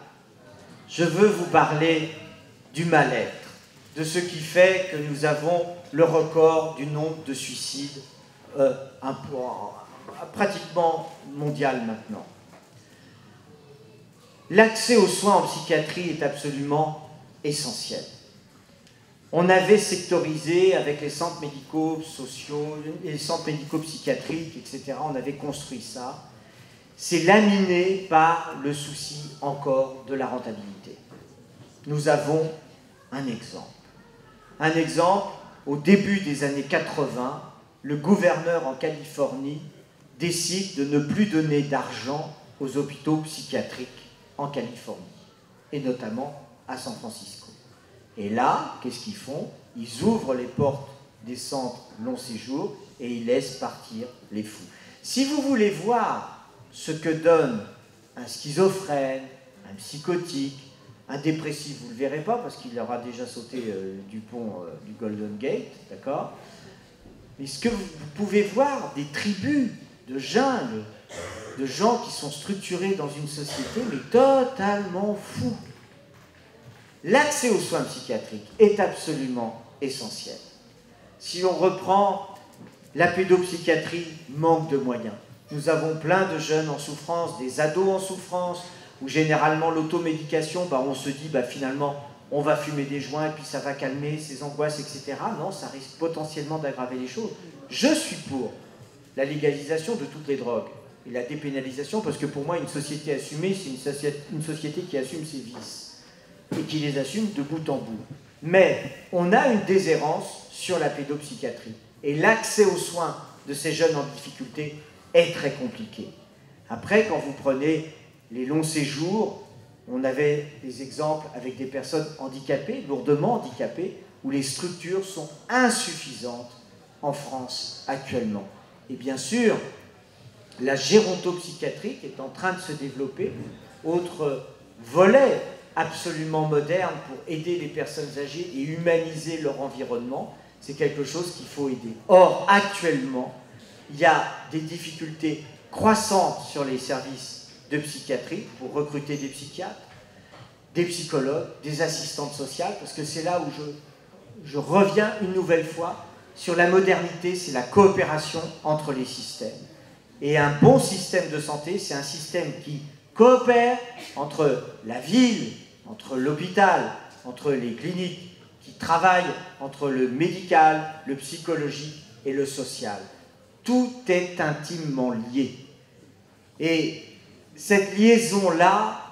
S5: Je veux vous parler du mal-être, de ce qui fait que nous avons le record du nombre de suicides pratiquement mondial maintenant. L'accès aux soins en psychiatrie est absolument essentiel. On avait sectorisé avec les centres médico-sociaux, les centres médico-psychiatriques, etc. On avait construit ça. C'est laminé par le souci encore de la rentabilité. Nous avons un exemple. Un exemple, au début des années 80, le gouverneur en Californie décide de ne plus donner d'argent aux hôpitaux psychiatriques en Californie, et notamment à San Francisco. Et là, qu'est-ce qu'ils font? Ils ouvrent les portes des centres long séjour et ils laissent partir les fous. Si vous voulez voir ce que donne un schizophrène, un psychotique, un dépressif, vous ne le verrez pas parce qu'il aura déjà sauté du pont du Golden Gate, d'accord? Mais ce que vous pouvez voir des tribus de jeunes, de gens qui sont structurés dans une société, mais totalement fous. L'accès aux soins psychiatriques est absolument essentiel. Si on reprend la pédopsychiatrie, manque de moyens. Nous avons plein de jeunes en souffrance, des ados en souffrance, où généralement l'automédication, on se dit finalement on va fumer des joints et puis ça va calmer ses angoisses, etc. Non, ça risque potentiellement d'aggraver les choses. Je suis pour la légalisation de toutes les drogues et la dépénalisation, parce que pour moi, une société assumée, c'est une société qui assume ses vices et qui les assume de bout en bout. Mais on a une déshérence sur la pédopsychiatrie et l'accès aux soins de ces jeunes en difficulté est très compliqué. Après, quand vous prenez les longs séjours, on avait des exemples avec des personnes handicapées, lourdement handicapées, où les structures sont insuffisantes en France actuellement. Et bien sûr, la gérontopsychiatrie est en train de se développer, autre volet absolument moderne pour aider les personnes âgées et humaniser leur environnement, c'est quelque chose qu'il faut aider. Or, actuellement, il y a des difficultés croissantes sur les services de psychiatrie pour recruter des psychiatres, des psychologues, des assistantes sociales, parce que c'est là où je reviens une nouvelle fois sur la modernité, c'est la coopération entre les systèmes. Et un bon système de santé, c'est un système qui coopère entre la ville, entre l'hôpital, entre les cliniques, qui travaille entre le médical, le psychologique et le social. Tout est intimement lié. Et cette liaison-là,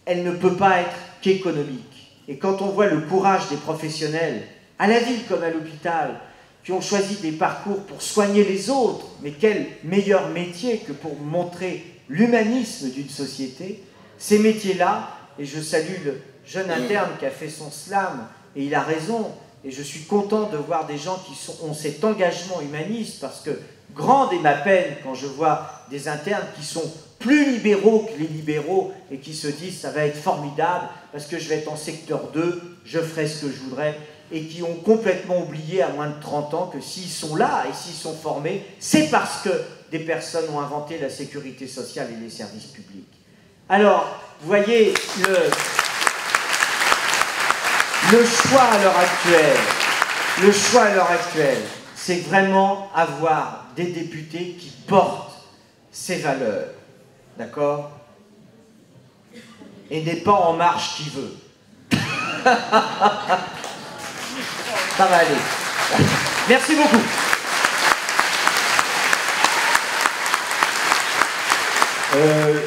S5: elle ne peut pas être qu'économique. Et quand on voit le courage des professionnels, à la ville comme à l'hôpital, qui ont choisi des parcours pour soigner les autres, mais quel meilleur métier que pour montrer l'humanisme d'une société, ces métiers-là, et je salue le jeune interne qui a fait son slam, et il a raison, et je suis content de voir des gens qui ont cet engagement humaniste, parce que grande est ma peine quand je vois des internes qui sont plus libéraux que les libéraux et qui se disent ça va être formidable parce que je vais être en secteur 2, je ferai ce que je voudrais, et qui ont complètement oublié à moins de 30 ans que s'ils sont là et s'ils sont formés, c'est parce que des personnes ont inventé la sécurité sociale et les services publics. Alors, vous voyez, le choix à l'heure actuelle, c'est vraiment avoir des députés qui portent ces valeurs, d'accord? Et n'est pas En Marche qui veut. Ça va aller. Merci beaucoup.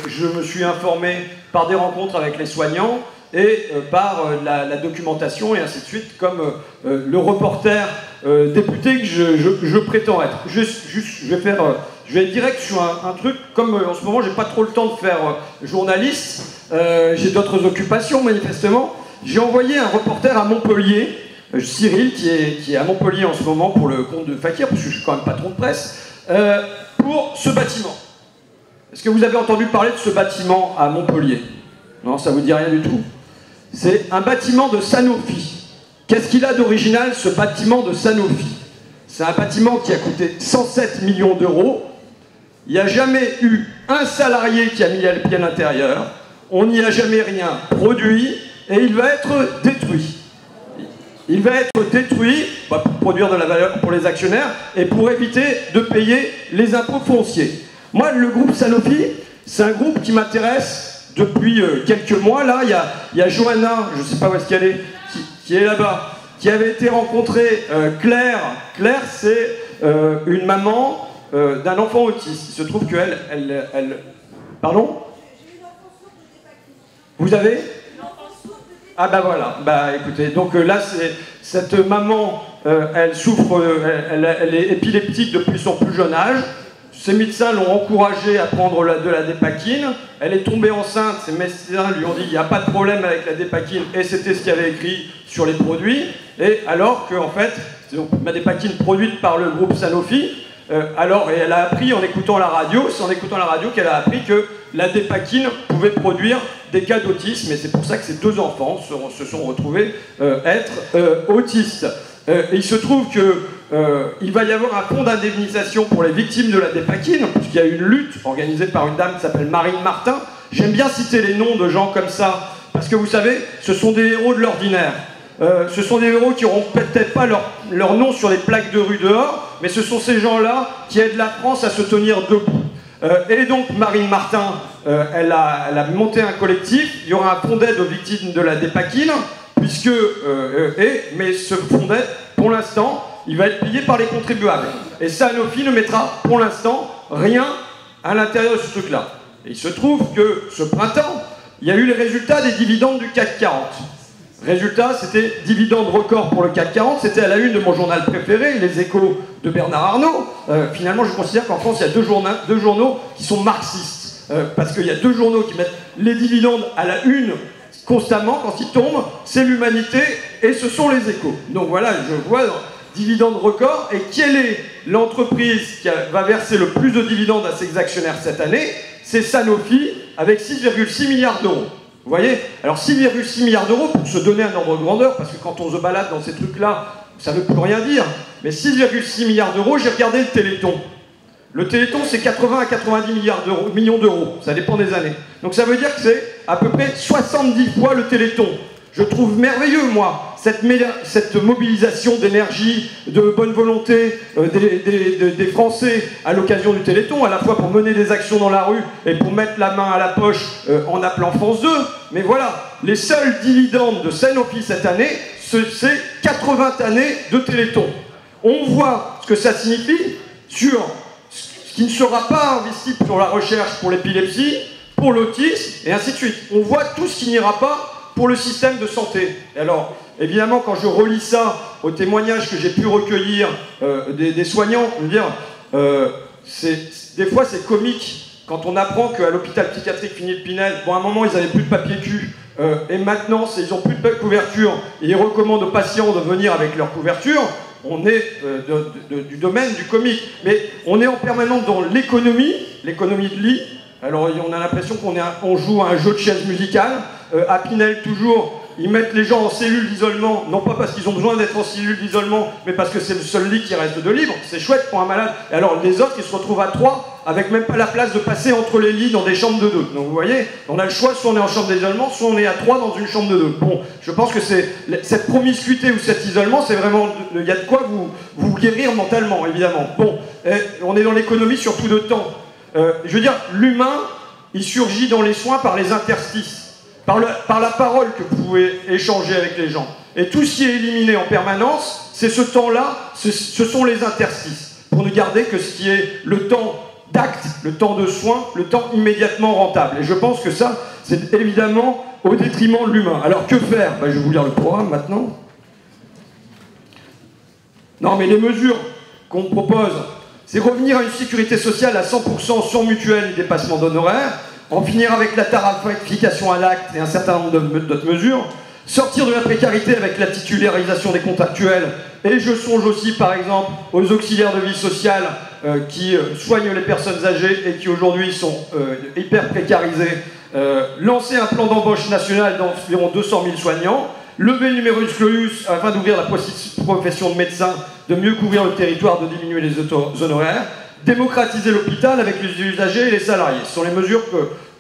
S2: Je me suis informé par des rencontres avec les soignants et par la documentation et ainsi de suite, comme le reporter député que je prétends être. Je vais être direct sur un truc, comme en ce moment j'ai pas trop le temps de faire journaliste, j'ai d'autres occupations manifestement. J'ai envoyé un reporter à Montpellier, Cyril, qui est à Montpellier en ce moment pour le compte de Fakir, parce que je suis quand même patron de presse, pour ce bâtiment. Est-ce que vous avez entendu parler de ce bâtiment à Montpellier? Non, ça vous dit rien du tout. C'est un bâtiment de Sanofi. Qu'est-ce qu'il a d'original, ce bâtiment de Sanofi? C'est un bâtiment qui a coûté 107 millions d'euros. Il n'y a jamais eu un salarié qui a mis le pied à l'intérieur. On n'y a jamais rien produit et il va être détruit. il va être détruit pour produire de la valeur pour les actionnaires et pour éviter de payer les impôts fonciers. Moi, le groupe Sanofi, c'est un groupe qui m'intéresse depuis quelques mois. Là, il y a Johanna, je ne sais pas où est-ce qu'elle est, qui est là-bas, qui avait été rencontrer Claire. Claire, c'est une maman d'un enfant autiste. Il se trouve qu'elle... Pardon ? Vous avez ? Ah bah voilà, bah écoutez, donc là, cette maman, elle souffre, elle est épileptique depuis son plus jeune âge. Ses médecins l'ont encouragée à prendre de la dépakine. Elle est tombée enceinte, ses médecins lui ont dit il n'y a pas de problème avec la dépakine, et c'était ce qu'il y avait écrit sur les produits. Et alors qu'en fait, c'est donc la dépakine produite par le groupe Sanofi, et elle a appris en écoutant la radio, c'est en écoutant la radio qu'elle a appris que la dépakine pouvait produire des cas d'autisme, et c'est pour ça que ces deux enfants se sont retrouvés être autistes. Et il se trouve qu'il va y avoir un fonds d'indemnisation pour les victimes de la dépakine, puisqu'il y a une lutte organisée par une dame qui s'appelle Marine Martin. J'aime bien citer les noms de gens comme ça, parce que vous savez, ce sont des héros de l'ordinaire. Ce sont des héros qui n'auront peut-être pas leur nom sur les plaques de rue dehors, mais ce sont ces gens-là qui aident la France à se tenir debout. Et donc Marine Martin, elle a monté un collectif. Il y aura un fonds d'aide aux victimes de la dépakine, mais ce fonds d'aide, pour l'instant, il va être payé par les contribuables. Et Sanofi ne mettra pour l'instant rien à l'intérieur de ce truc-là. Et il se trouve que ce printemps, il y a eu les résultats des dividendes du CAC 40. Résultat, c'était dividende record pour le CAC 40, c'était à la une de mon journal préféré, Les Échos de Bernard Arnault. Finalement, je considère qu'en France, il y a deux journaux qui sont marxistes. Parce qu'il y a deux journaux qui mettent les dividendes à la une constamment, quand ils tombent, c'est l'Humanité et ce sont Les Échos. Donc voilà, je vois dividende record. Et quelle est l'entreprise qui va verser le plus de dividendes à ses actionnaires cette année? C'est Sanofi, avec 6,6 milliards d'euros. Vous voyez? Alors 6,6 milliards d'euros, pour se donner un ordre de grandeur, parce que quand on se balade dans ces trucs-là, ça ne veut plus rien dire, mais 6,6 milliards d'euros, j'ai regardé le Téléthon. Le Téléthon, c'est 80 à 90 millions d'euros, ça dépend des années. Donc ça veut dire que c'est à peu près 70 fois le Téléthon. Je trouve merveilleux, moi, cette mobilisation d'énergie, de bonne volonté des Français à l'occasion du Téléthon, à la fois pour mener des actions dans la rue et pour mettre la main à la poche en appelant France 2. Mais voilà, les seuls dividendes de Sanofi cette année, c'est 80 années de Téléthon. On voit ce que ça signifie sur ce qui ne sera pas investi pour la recherche, pour l'épilepsie, pour l'autisme, et ainsi de suite. On voit tout ce qui n'ira pas pour le système de santé. Et alors, évidemment, quand je relis ça aux témoignages que j'ai pu recueillir des soignants, je veux dire, des fois c'est comique quand on apprend qu'à l'hôpital psychiatrique Philippe Pinel, bon, à un moment ils n'avaient plus de papier cul, et maintenant ils n'ont plus de couverture, et ils recommandent aux patients de venir avec leur couverture. On est du domaine du comique, mais on est en permanence dans l'économie de lit. Alors on a l'impression qu'on joue à un jeu de chaises musicales. À Pinel, toujours, ils mettent les gens en cellule d'isolement, non pas parce qu'ils ont besoin d'être en cellule d'isolement, mais parce que c'est le seul lit qui reste de libre. C'est chouette pour un malade. Et alors les autres, ils se retrouvent à 3, avec même pas la place de passer entre les lits dans des chambres de 2. Donc vous voyez, on a le choix, soit on est en chambre d'isolement, soit on est à 3 dans une chambre de 2. Bon, je pense que cette promiscuité ou cet isolement, c'est vraiment, il y a de quoi vous guérir mentalement, évidemment. Bon, on est dans l'économie surtout de temps. Je veux dire, l'humain, il surgit dans les soins par les interstices. Par la parole que vous pouvez échanger avec les gens. Et tout ce qui est éliminé en permanence, c'est ce temps-là, ce sont les interstices, pour ne garder que ce qui est le temps d'acte, le temps de soins, le temps immédiatement rentable. Et je pense que ça, c'est évidemment au détriment de l'humain. Alors que faire? Je vais vous lire le programme maintenant. Non mais les mesures qu'on propose, c'est revenir à une sécurité sociale à 100% sans mutuelle et dépassement d'honoraires, en finir avec la tarification à l'acte et un certain nombre d'autres mesures, sortir de la précarité avec la titularisation des contractuels, et je songe aussi par exemple aux auxiliaires de vie sociale qui soignent les personnes âgées et qui aujourd'hui sont hyper précarisés, lancer un plan d'embauche national d'environ 200 000 soignants, lever le numerus clausus afin d'ouvrir la profession de médecin, de mieux couvrir le territoire, de diminuer les honoraires, démocratiser l'hôpital avec les usagers et les salariés. Ce sont les mesures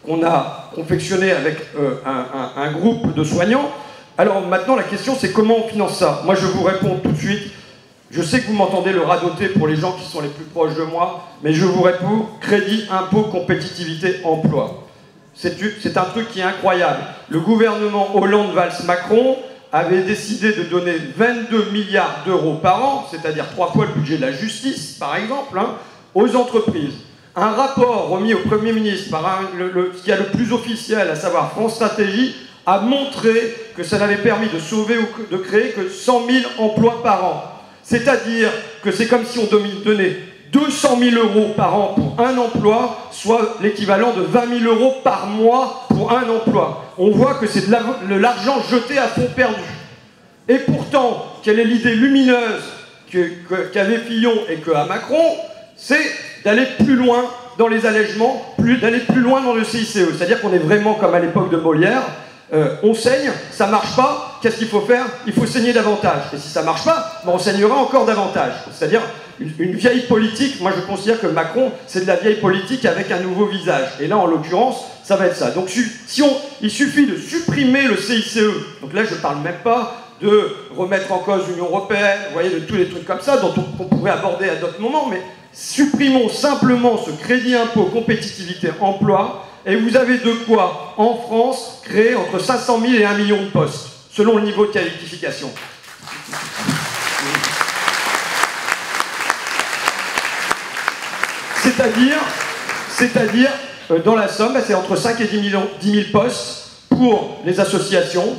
S2: qu'on a confectionnées avec un groupe de soignants. Alors maintenant, la question, c'est comment on finance ça? Moi, je vous réponds tout de suite. Je sais que vous m'entendez le radoter pour les gens qui sont les plus proches de moi, mais je vous réponds, crédit, impôt, compétitivité, emploi. C'est un truc qui est incroyable. Le gouvernement Hollande-Valls-Macron avait décidé de donner 22 milliards d'euros par an, c'est-à-dire 3 fois le budget de la justice, par exemple, hein, aux entreprises. Un rapport remis au Premier ministre par ce qui est le plus officiel, à savoir France Stratégie, a montré que ça n'avait permis de sauver ou de créer que 100 000 emplois par an. C'est-à-dire que c'est comme si on donnait 200 000 euros par an pour un emploi, soit l'équivalent de 20 000 euros par mois pour un emploi. On voit que c'est de l'argent jeté à fond perdu. Et pourtant, quelle est l'idée lumineuse qu'avait Fillon et qu'a Macron? C'est d'aller plus loin dans les allègements, d'aller plus loin dans le CICE. C'est-à-dire qu'on est vraiment comme à l'époque de Molière. On saigne, ça marche pas, qu'est-ce qu'il faut faire? Il faut saigner davantage. Et si ça marche pas, ben on saignera encore davantage. C'est-à-dire une vieille politique. Moi je considère que Macron, c'est de la vieille politique avec un nouveau visage. Et là en l'occurrence, ça va être ça. Donc il suffit de supprimer le CICE. Donc là je parle même pas de remettre en cause l'Union européenne, vous voyez, de tous les trucs comme ça, dont on pourrait aborder à d'autres moments, mais supprimons simplement ce crédit impôt compétitivité emploi, et vous avez de quoi, en France, créer entre 500 000 et 1 million de postes, selon le niveau de qualification. C'est-à-dire, dans la somme, c'est entre 5 et 10 000 postes pour les associations,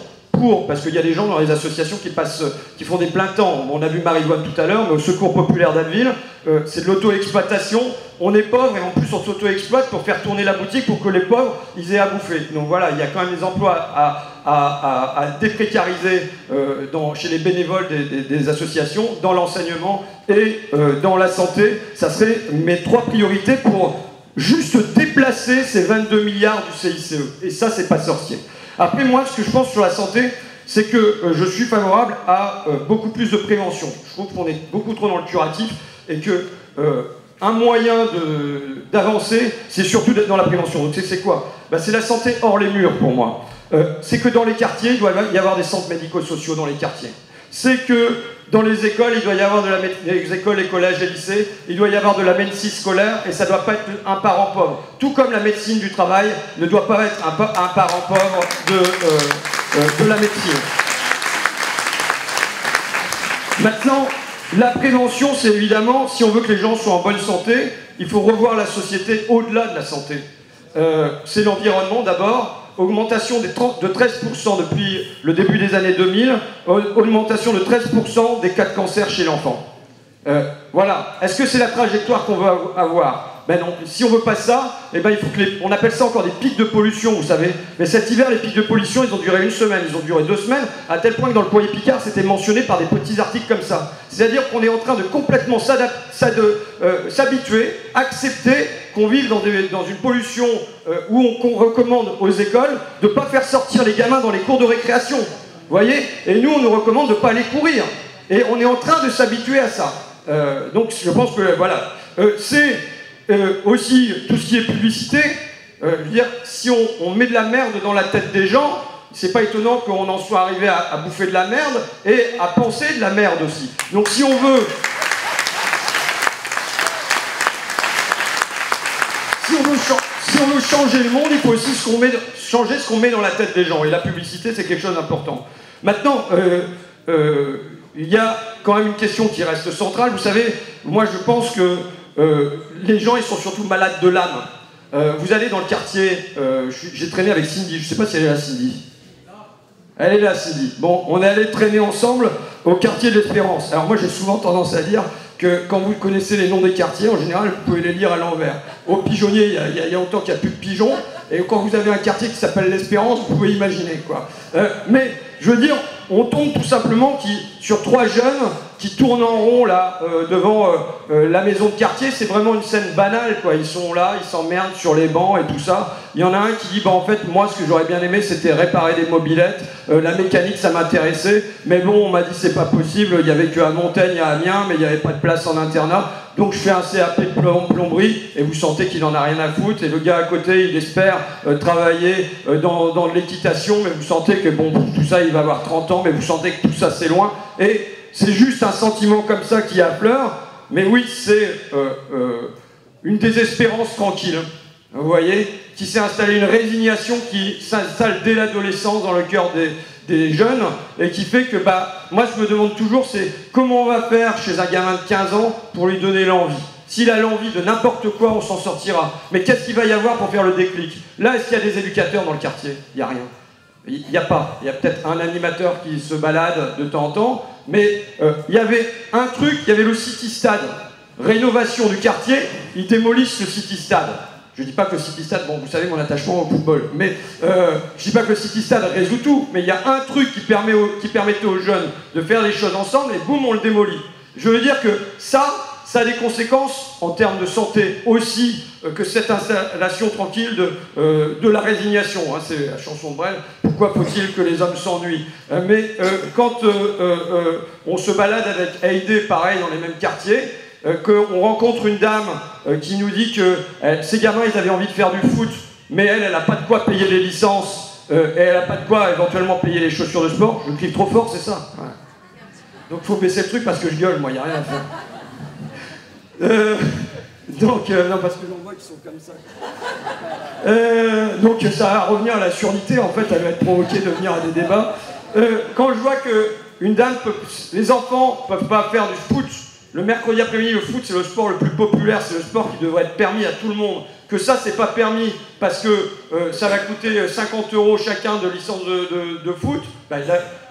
S2: parce qu'il y a des gens dans les associations qui font des plein temps. On a vu Marie-Voine tout à l'heure, mais au Secours Populaire d'Abbeville, c'est de l'auto-exploitation. On est pauvre et en plus on s'auto-exploite pour faire tourner la boutique pour que les pauvres ils aient à bouffer. Donc voilà, il y a quand même des emplois à déprécariser chez les bénévoles des associations, dans l'enseignement et dans la santé. Ça serait mes 3 priorités pour juste déplacer ces 22 milliards du CICE. Et ça, c'est pas sorcier. Après, moi, ce que je pense sur la santé, c'est que je suis favorable à beaucoup plus de prévention. Je trouve qu'on est beaucoup trop dans le curatif et que un moyen d'avancer, c'est surtout d'être dans la prévention. Donc c'est quoi? C'est la santé hors les murs pour moi. C'est que dans les quartiers, il doit y avoir des centres médico-sociaux dans les quartiers. C'est que dans les écoles, il doit y avoir les écoles, les collèges, les lycées, il doit y avoir de la médecine scolaire et ça ne doit pas être un parent pauvre. Tout comme la médecine du travail ne doit pas être un parent pauvre de la médecine. Maintenant, la prévention, c'est évidemment, si on veut que les gens soient en bonne santé, il faut revoir la société au-delà de la santé. C'est l'environnement d'abord. Augmentation de 13% depuis le début des années 2000, augmentation de 13% des cas de cancer chez l'enfant. Voilà. Est-ce que c'est la trajectoire qu'on veut avoir? Ben non. Si on veut pas ça, eh ben il faut que on appelle ça encore des pics de pollution, vous savez. Mais cet hiver, les pics de pollution, ils ont duré 1 semaine, ils ont duré 2 semaines, à tel point que dans le Courrier Picard, c'était mentionné par des petits articles comme ça. C'est-à-dire qu'on est en train de complètement s'habituer, accepter qu'on vive dans une pollution où on recommande aux écoles de ne pas faire sortir les gamins dans les cours de récréation. Vous voyez? Et nous, on nous recommande de ne pas aller courir. Et on est en train de s'habituer à ça. Donc je pense que, voilà. C'est aussi tout ce qui est publicité. Je veux dire, si on met de la merde dans la tête des gens, c'est pas étonnant qu'on en soit arrivé à bouffer de la merde et à penser de la merde aussi. Donc si on veut... Si on veut changer le monde, il faut aussi changer ce qu'on met dans la tête des gens. Et la publicité, c'est quelque chose d'important. Maintenant, il y a quand même une question qui reste centrale. Vous savez, moi je pense que les gens, ils sont surtout malades de l'âme. Vous allez dans le quartier, j'ai traîné avec Cindy, je ne sais pas si elle est là, Cindy. Elle est là, Cindy. Bon, on est allé traîner ensemble au quartier de l'Espérance. Alors moi j'ai souvent tendance à dire que quand vous connaissez les noms des quartiers, en général, vous pouvez les lire à l'envers. Au Pigeonnier, il y a longtemps qu'il n'y a plus de pigeons, et quand vous avez un quartier qui s'appelle l'Espérance, vous pouvez imaginer, quoi. Mais, je veux dire, on tombe tout simplement sur 3 jeunes qui tournent en rond là devant la maison de quartier. C'est vraiment une scène banale, quoi. Ils sont là, ils s'emmerdent sur les bancs et tout ça. Il y en a un qui dit bah en fait moi ce que j'aurais bien aimé c'était réparer des mobylettes, la mécanique ça m'intéressait, mais bon on m'a dit c'est pas possible, il y avait que à Montaigne et à Amiens, mais il n'y avait pas de place en internat. Donc je fais un CAP de plomberie et vous sentez qu'il en a rien à foutre, et le gars à côté il espère travailler dans de l'équitation, mais vous sentez que bon tout ça il va avoir 30 ans, mais vous sentez que tout ça c'est loin, et c'est juste un sentiment comme ça qui affleure. Mais oui, c'est une désespérance tranquille, vous voyez, qui s'est installée, une résignation qui s'installe dès l'adolescence dans le cœur des jeunes, et qui fait que, moi je me demande toujours, c'est comment on va faire chez un gamin de 15 ans pour lui donner l'envie. S'il a l'envie de n'importe quoi, on s'en sortira. Mais qu'est-ce qu'il va y avoir pour faire le déclic? Là, est-ce qu'il y a des éducateurs dans le quartier? Il n'y a rien. Il n'y a pas. Il y a peut-être un animateur qui se balade de temps en temps, mais il y avait un truc, il y avait le City Stade. Rénovation du quartier, ils démolissent le City Stade. Je ne dis pas que le City Stade, bon vous savez mon attachement au football, mais je ne dis pas que le City Stade résout tout, mais il y a un truc qui permettait aux jeunes de faire les choses ensemble, et boum, on le démolit. Je veux dire que ça a des conséquences en termes de santé aussi, que cette installation tranquille de la résignation, hein, c'est la chanson de Brel, pourquoi faut-il que les hommes s'ennuient, mais quand on se balade avec Haïdé, pareil, dans les mêmes quartiers, qu'on rencontre une dame qui nous dit que ces gamins ils avaient envie de faire du foot, mais elle n'a pas de quoi payer les licences, et elle n'a pas de quoi éventuellement payer les chaussures de sport. Je crie trop fort, c'est ça, ouais. Donc il faut baisser le truc parce que je gueule, moi, il n'y a rien à faire. Non, parce que j'en vois qui sont comme ça. Donc ça va revenir à la surdité, en fait, elle va être provoquée de venir à des débats. Quand je vois que les enfants ne peuvent pas faire du foot, le mercredi après-midi, le foot c'est le sport le plus populaire, c'est le sport qui devrait être permis à tout le monde, que ça c'est pas permis parce que ça va coûter 50 € chacun de licence de foot, je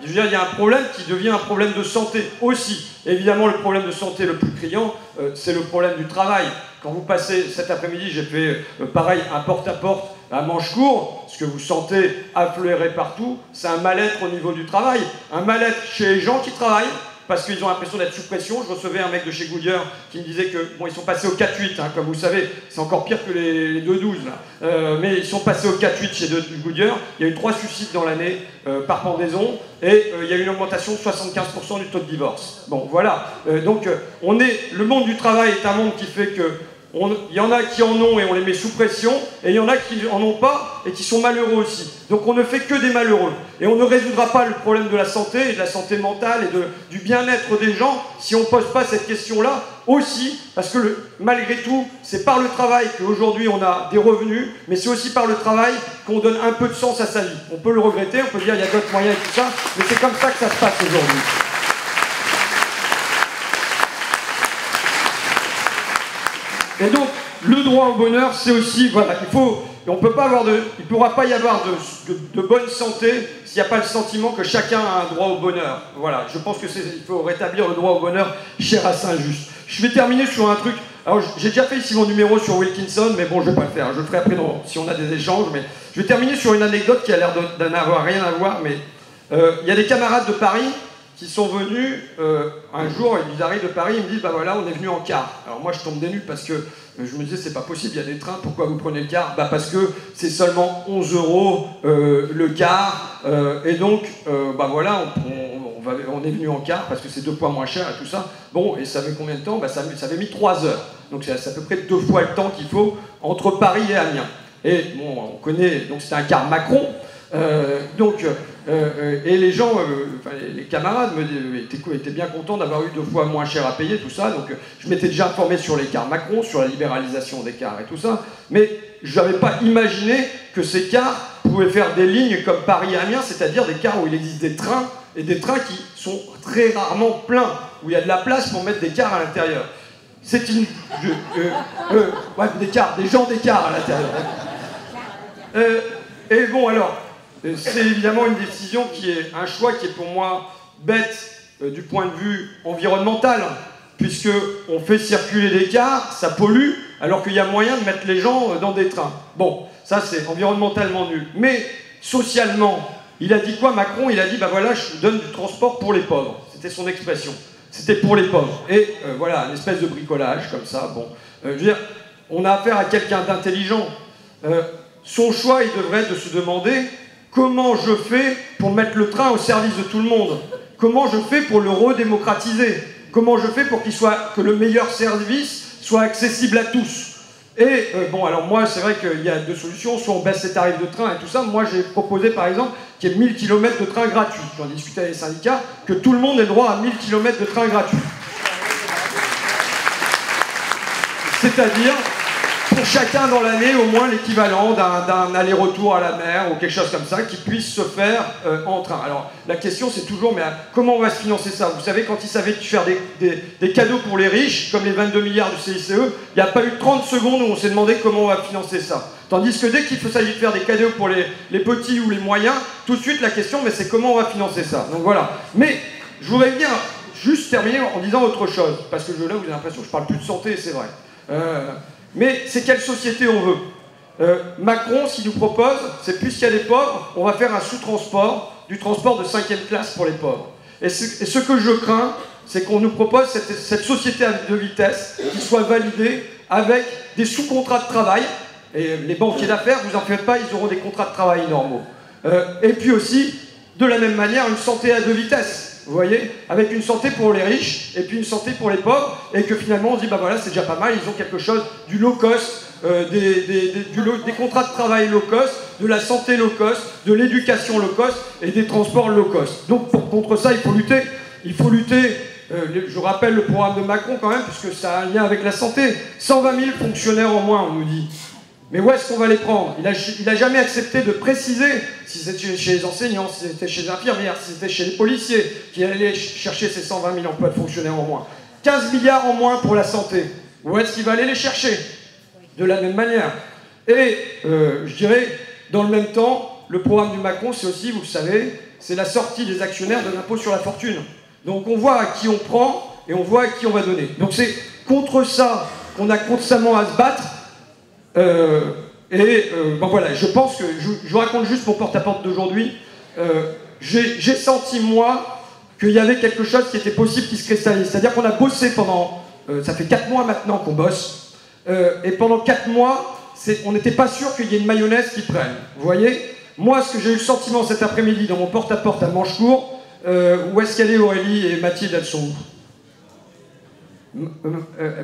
S2: veux dire, il y a un problème qui devient un problème de santé aussi. Évidemment, le problème de santé le plus criant, c'est le problème du travail. Quand vous passez cet après-midi, j'ai fait pareil, un porte-à-porte à Manchecourt, ce que vous sentez affleurer partout, c'est un mal-être au niveau du travail, un mal-être chez les gens qui travaillent, parce qu'ils ont l'impression d'être sous pression. Je recevais un mec de chez Goodyear qui me disait que, bon, ils sont passés au 4-8, hein, comme vous savez, c'est encore pire que les 2-12, là. Mais ils sont passés au 4-8 chez Goodyear. Il y a eu 3 suicides dans l'année par pendaison, et il y a eu une augmentation de 75% du taux de divorce. Bon, voilà. Donc, le monde du travail est un monde qui fait que il y en a qui en ont et on les met sous pression, et il y en a qui en ont pas et qui sont malheureux aussi. Donc on ne fait que des malheureux. Et on ne résoudra pas le problème de la santé, et de la santé mentale et du bien-être des gens si on ne pose pas cette question-là aussi, parce que malgré tout, c'est par le travail qu'aujourd'hui on a des revenus, mais c'est aussi par le travail qu'on donne un peu de sens à sa vie. On peut le regretter, on peut dire il y a d'autres moyens et tout ça, mais c'est comme ça que ça se passe aujourd'hui. Et donc, le droit au bonheur, c'est aussi, voilà, on ne pourra pas y avoir de bonne santé s'il n'y a pas le sentiment que chacun a un droit au bonheur. Voilà, je pense il faut rétablir le droit au bonheur cher à Saint-Just. Je vais terminer sur un truc. Alors, j'ai déjà fait ici mon numéro sur Wilkinson, mais bon, je ne vais pas le faire. Je le ferai après si on a des échanges. Mais je vais terminer sur une anecdote qui a l'air d'en avoir rien à voir. Mais il y a des camarades de Paris qui sont venus un jour, ils arrivent de Paris, ils me disent bah voilà, on est venu en car. Alors moi je tombe des nues parce que je me disais c'est pas possible, il y a des trains, pourquoi vous prenez le car? Bah parce que c'est seulement 11 € le car, et donc bah voilà, on est venu en car parce que c'est 2 fois moins cher et tout ça. Bon, et ça met combien de temps? Bah ça avait mis 3 heures. Donc c'est à peu près 2 fois le temps qu'il faut entre Paris et Amiens. Et bon, on connaît, donc c'était un car Macron. Et les gens, les camarades étaient bien contents d'avoir eu 2 fois moins cher à payer, tout ça. Donc je m'étais déjà informé sur les cars Macron, sur la libéralisation des cars et tout ça. Mais je n'avais pas imaginé que ces cars pouvaient faire des lignes comme Paris-Amiens, c'est-à-dire des cars où il existe des trains, et des trains qui sont très rarement pleins, où il y a de la place pour mettre des cars à l'intérieur. C'est des gens d'écart à l'intérieur. Et bon alors, c'est évidemment une décision un choix qui est pour moi bête du point de vue environnemental, puisque on fait circuler des cars, ça pollue, alors qu'il y a moyen de mettre les gens dans des trains. Bon, ça c'est environnementalement nul. Mais socialement, il a dit quoi Macron? Il a dit bah voilà, je donne du transport pour les pauvres. C'était son expression. c'était pour les pauvres. Et voilà, une espèce de bricolage comme ça. Bon, je veux dire, on a affaire à quelqu'un d'intelligent. Son choix, il devrait être de se demander comment je fais pour mettre le train au service de tout le monde? Comment je fais pour le redémocratiser? Comment je fais pour que le meilleur service soit accessible à tous? Et bon, alors moi, c'est vrai qu'il y a deux solutions. Soit on baisse les tarifs de train et tout ça. Moi, j'ai proposé, par exemple, qu'il y ait 1000 km de train gratuits. J'en discutais avec les syndicats, que tout le monde ait le droit à 1000 km de train gratuits. C'est-à-dire, pour chacun dans l'année, au moins l'équivalent d'un aller-retour à la mer ou quelque chose comme ça, qui puisse se faire en train. Alors, la question, c'est toujours, mais comment on va se financer ça? Vous savez, quand ils savaient faire des cadeaux pour les riches, comme les 22 milliards du CICE, il n'y a pas eu 30 secondes où on s'est demandé comment on va financer ça. Tandis que dès qu'il s'agit de faire des cadeaux pour les petits ou les moyens, tout de suite, la question, mais c'est comment on va financer ça. Donc voilà. Mais, je voudrais bien juste terminer en disant autre chose, parce que là, vous avez l'impression que je parle plus de santé, c'est vrai. Mais c'est quelle société on veut? Macron, ce qu'il nous propose, c'est puisqu'il y a des pauvres, on va faire un sous-transport, du transport de 5e classe pour les pauvres. Et ce que je crains, c'est qu'on nous propose cette société à deux vitesses qui soit validée avec des sous-contrats de travail. Et les banquiers d'affaires, vous en faites pas, ils auront des contrats de travail normaux. Et puis aussi, de la même manière, une santé à deux vitesses. Vous voyez, avec une santé pour les riches et puis une santé pour les pauvres, et que finalement on se dit bah voilà, c'est déjà pas mal, ils ont quelque chose du low cost, des contrats de travail low cost, de la santé low cost, de l'éducation low cost et des transports low cost. Donc contre ça, il faut lutter. Il faut lutter. Je rappelle le programme de Macron quand même, puisque ça a un lien avec la santé. 120 000 fonctionnaires en moins, on nous dit. Mais où est-ce qu'on va les prendre? Il n'a jamais accepté de préciser si c'était chez les enseignants, si c'était chez les infirmières, si c'était chez les policiers, qui allaient chercher ces 120 000 emplois de fonctionnaires en moins. 15 milliards en moins pour la santé. Où est-ce qu'il va aller les chercher? De la même manière. Et je dirais, dans le même temps, le programme du Macron, c'est aussi, vous le savez, c'est la sortie des actionnaires de l'impôt sur la fortune. Donc on voit à qui on prend et on voit à qui on va donner. Donc c'est contre ça qu'on a constamment à se battre. Bon voilà, je pense que, je vous raconte juste mon porte-à-porte d'aujourd'hui, j'ai senti moi qu'il y avait quelque chose qui était possible qui se cristallise, c'est-à-dire qu'on a bossé pendant, ça fait 4 mois maintenant qu'on bosse, et pendant 4 mois, on n'était pas sûr qu'il y ait une mayonnaise qui prenne, vous voyez? Moi, ce que j'ai eu le sentiment cet après-midi dans mon porte-à-porte à Manchecourt, où est-ce qu'elle est Aurélie et Mathilde, elles sont où?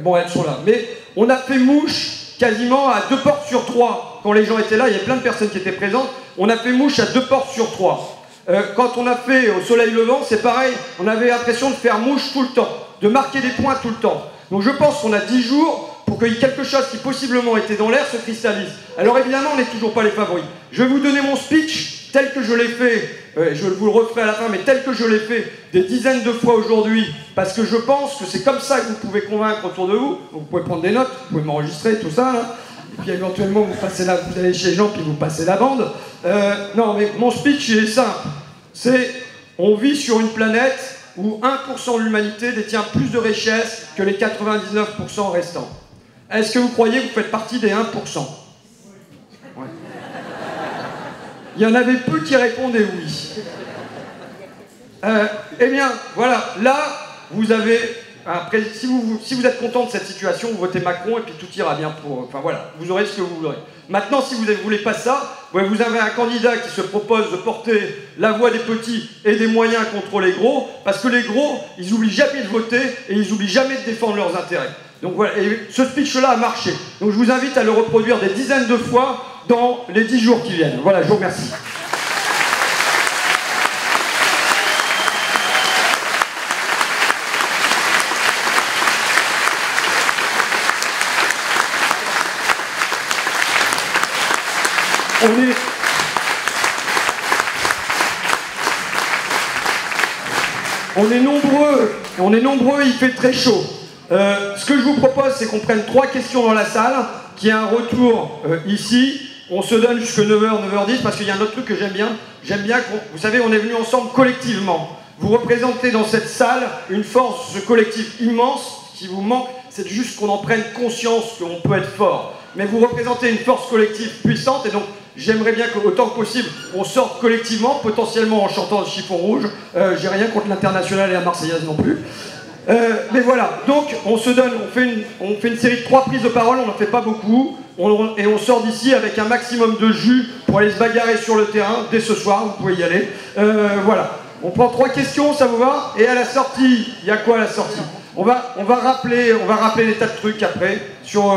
S2: Bon, elles sont là, mais on a fait mouche quasiment à 2 portes sur 3. Quand les gens étaient là, il y avait plein de personnes qui étaient présentes. On a fait mouche à 2 portes sur 3. Quand on a fait au soleil levant, c'est pareil. On avait l'impression de faire mouche tout le temps, de marquer des points tout le temps. Donc je pense qu'on a 10 jours pour que quelque chose qui possiblement était dans l'air se cristallise. Alors évidemment, on n'est toujours pas les favoris. Je vais vous donner mon speech tel que je l'ai fait, je vous le referai à la fin, mais tel que je l'ai fait des dizaines de fois aujourd'hui, parce que je pense que c'est comme ça que vous pouvez convaincre autour de vous. Vous pouvez prendre des notes, vous pouvez m'enregistrer, tout ça, là. Et puis éventuellement, vous allez chez les gens, puis vous passez la bande. Non, mais mon speech, il est simple. C'est, on vit sur une planète où 1% de l'humanité détient plus de richesses que les 99% restants. Est-ce que vous croyez que vous faites partie des 1%? Ouais. Il y en avait peu qui répondaient oui. Eh bien, voilà, là, vous avez... Si vous êtes content de cette situation, vous votez Macron et puis tout ira bien pour... Enfin voilà, vous aurez ce que vous voudrez. Maintenant, si vous ne voulez pas ça, vous avez un candidat qui se propose de porter la voix des petits et des moyens contre les gros, parce que les gros, ils oublient jamais de voter et ils oublient jamais de défendre leurs intérêts. Donc voilà, et ce speech-là a marché. Donc je vous invite à le reproduire des dizaines de fois dans les 10 jours qui viennent. Voilà, je vous remercie. On est nombreux, il fait très chaud. Ce que je vous propose, c'est qu'on prenne 3 questions dans la salle, qu'il y ait un retour ici. On se donne jusqu'à 9h, 9h10, parce qu'il y a un autre truc que j'aime bien. J'aime bien vous savez, on est venus ensemble collectivement. Vous représentez dans cette salle une force collective immense. Ce qui vous manque, c'est juste qu'on en prenne conscience qu'on peut être fort. Mais vous représentez une force collective puissante, et donc j'aimerais bien qu'autant que possible, on sorte collectivement, potentiellement en chantant le chiffon rouge. J'ai rien contre l'international et la marseillaise non plus. Mais voilà, donc on se donne, on fait une série de 3 prises de parole, on n'en fait pas beaucoup, et on sort d'ici avec un maximum de jus pour aller se bagarrer sur le terrain dès ce soir, vous pouvez y aller. Voilà, on prend 3 questions, ça vous va? Et à la sortie, il y a quoi à la sortie? On va rappeler des tas de trucs après sur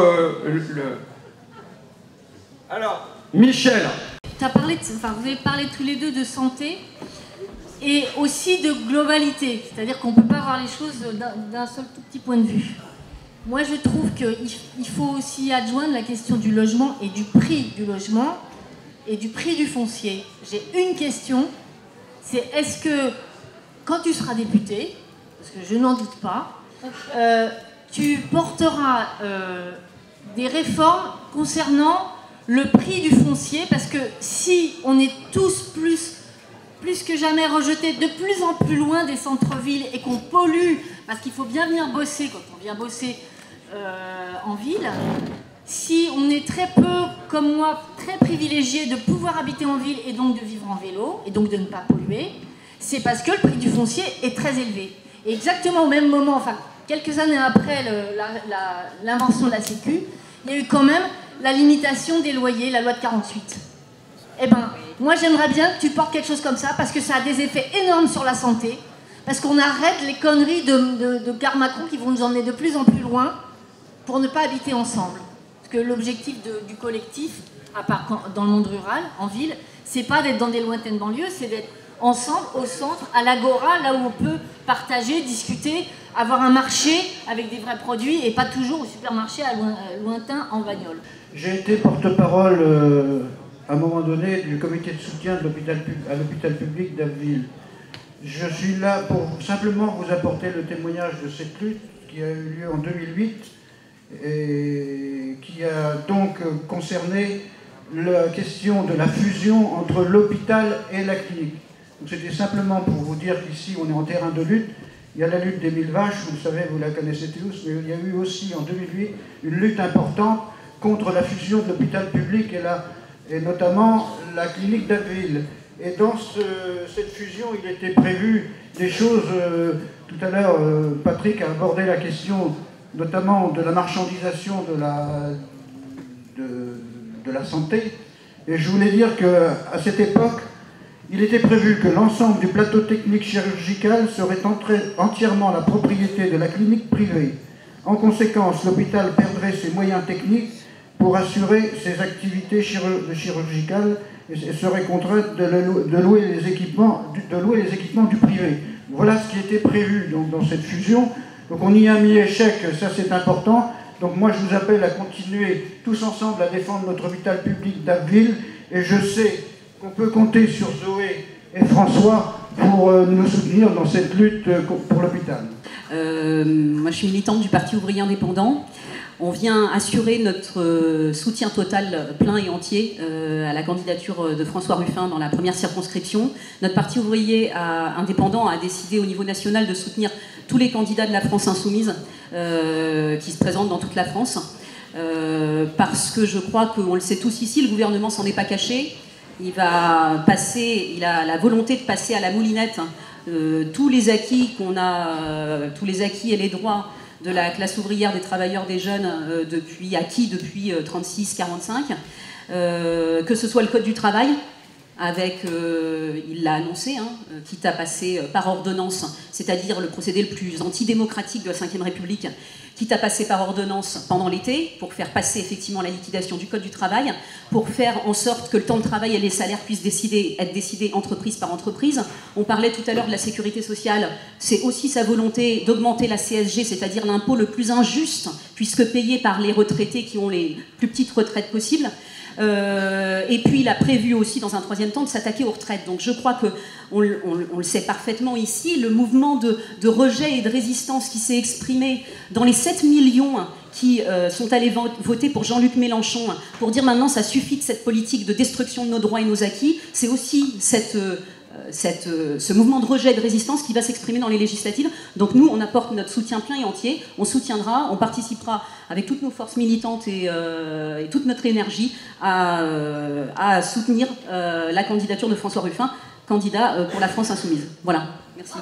S2: Alors, Michel.
S8: Vous avez parlé tous les deux de santé et aussi de globalité, c'est-à-dire qu'on ne peut pas voir les choses d'un seul tout petit point de vue. Moi, je trouve qu'il faut aussi adjoindre la question du logement et du prix du logement et du prix du foncier. J'ai une question, c'est est-ce que quand tu seras député, parce que je n'en doute pas, tu porteras des réformes concernant le prix du foncier, parce que si on est tous plus que jamais rejetés de plus en plus loin des centres-villes et qu'on pollue, parce qu'il faut bien venir bosser quand on vient bosser en ville, si on est très peu, comme moi, très privilégié de pouvoir habiter en ville et donc de vivre en vélo, et donc de ne pas polluer, c'est parce que le prix du foncier est très élevé. Et exactement au même moment, enfin, quelques années après l'invention de la Sécu, il y a eu quand même la limitation des loyers, la loi de 48. Eh ben, moi j'aimerais bien que tu portes quelque chose comme ça, parce que ça a des effets énormes sur la santé, parce qu'on arrête les conneries de Gare Macron qui vont nous emmener de plus en plus loin pour ne pas habiter ensemble. Parce que l'objectif du collectif, à part dans le monde rural, en ville, c'est pas d'être dans des lointaines banlieues, c'est d'être ensemble, au centre, à l'agora, là où on peut partager, discuter, avoir un marché avec des vrais produits et pas toujours au supermarché lointain en bagnole.
S9: J'ai été porte-parole à un moment donné du comité de soutien de à l'hôpital public d'Abbeville. Je suis là pour simplement vous apporter le témoignage de cette lutte qui a eu lieu en 2008 et qui a donc concerné la question de la fusion entre l'hôpital et la clinique. C'était simplement pour vous dire qu'ici on est en terrain de lutte. Il y a la lutte des 1000 vaches, vous le savez, vous la connaissez tous, mais il y a eu aussi en 2008 une lutte importante contre la fusion de l'hôpital public et notamment la clinique d'Abbeville. Et dans cette fusion, il était prévu des choses. Tout à l'heure, Patrick a abordé la question notamment de la marchandisation de la santé. Et je voulais dire qu'à cette époque, il était prévu que l'ensemble du plateau technique chirurgical serait entièrement la propriété de la clinique privée. En conséquence, l'hôpital perdrait ses moyens techniques pour assurer ses activités chirurgicales et serait contraint de louer les équipements du privé. Voilà ce qui était prévu donc, dans cette fusion. Donc on y a mis échec, ça c'est important. Donc moi je vous appelle à continuer tous ensemble à défendre notre hôpital public d'Abbeville. Et je sais qu'on peut compter sur Zoé et François pour nous soutenir dans cette lutte pour l'hôpital.
S10: Moi je suis militante du Parti ouvrier indépendant. On vient assurer notre soutien total, plein et entier, à la candidature de François Ruffin dans la première circonscription. Notre Parti ouvrier indépendant a décidé au niveau national de soutenir tous les candidats de la France insoumise qui se présentent dans toute la France. Parce que je crois qu'on le sait tous ici, le gouvernement s'en est pas caché. Il a la volonté de passer à la moulinette tous les acquis qu'on a, tous les acquis et les droits de la classe ouvrière, des travailleurs, des jeunes, depuis 36-45, que ce soit le Code du travail, avec, il l'a annoncé, quitte à passer par ordonnance, c'est-à-dire le procédé le plus antidémocratique de la Ve République, quitte à passer par ordonnance pendant l'été, pour faire passer effectivement la liquidation du Code du travail, pour faire en sorte que le temps de travail et les salaires puissent être décidés entreprise par entreprise. On parlait tout à l'heure de la sécurité sociale, c'est aussi sa volonté d'augmenter la CSG, c'est-à-dire l'impôt le plus injuste, puisque payé par les retraités qui ont les plus petites retraites possibles. Et puis il a prévu aussi dans un troisième temps de s'attaquer aux retraites. Donc je crois qu'on le sait parfaitement ici, le mouvement de rejet et de résistance qui s'est exprimé dans les 7 millions qui sont allés voter pour Jean-Luc Mélenchon pour dire maintenant ça suffit de cette politique de destruction de nos droits et nos acquis, c'est aussi ce mouvement de rejet et de résistance qui va s'exprimer dans les législatives. Donc nous, on apporte notre soutien plein et entier, on soutiendra, on participera avec toutes nos forces militantes et toute notre énergie à soutenir la candidature de François Ruffin, candidat pour la France insoumise. Voilà, merci.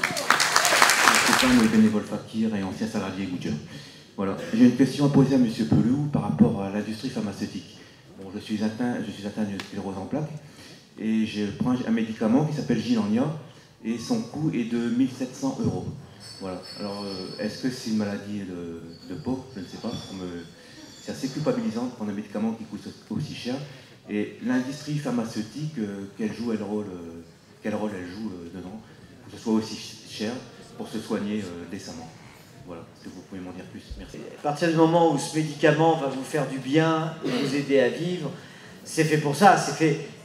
S11: Hassan, bénévole Fakir et ancien salarié Goodyear. Voilà. J'ai une question à poser à M. Pelou par rapport à l'industrie pharmaceutique. Bon, je suis atteint de sclérose en plaques et je prends un médicament qui s'appelle Gilenya et son coût est de 1 700 €. Voilà. Alors, est-ce que c'est une maladie de pauvre? Je ne sais pas. C'est assez culpabilisant de prendre un médicament qui coûte aussi cher. Et l'industrie pharmaceutique, quel rôle elle joue dedans, pour que ce soit aussi cher pour se soigner décemment. Voilà, est-ce que vous pouvez m'en dire plus? Merci.
S5: À partir du moment où ce médicament va vous faire du bien et vous aider à vivre, c'est fait pour ça,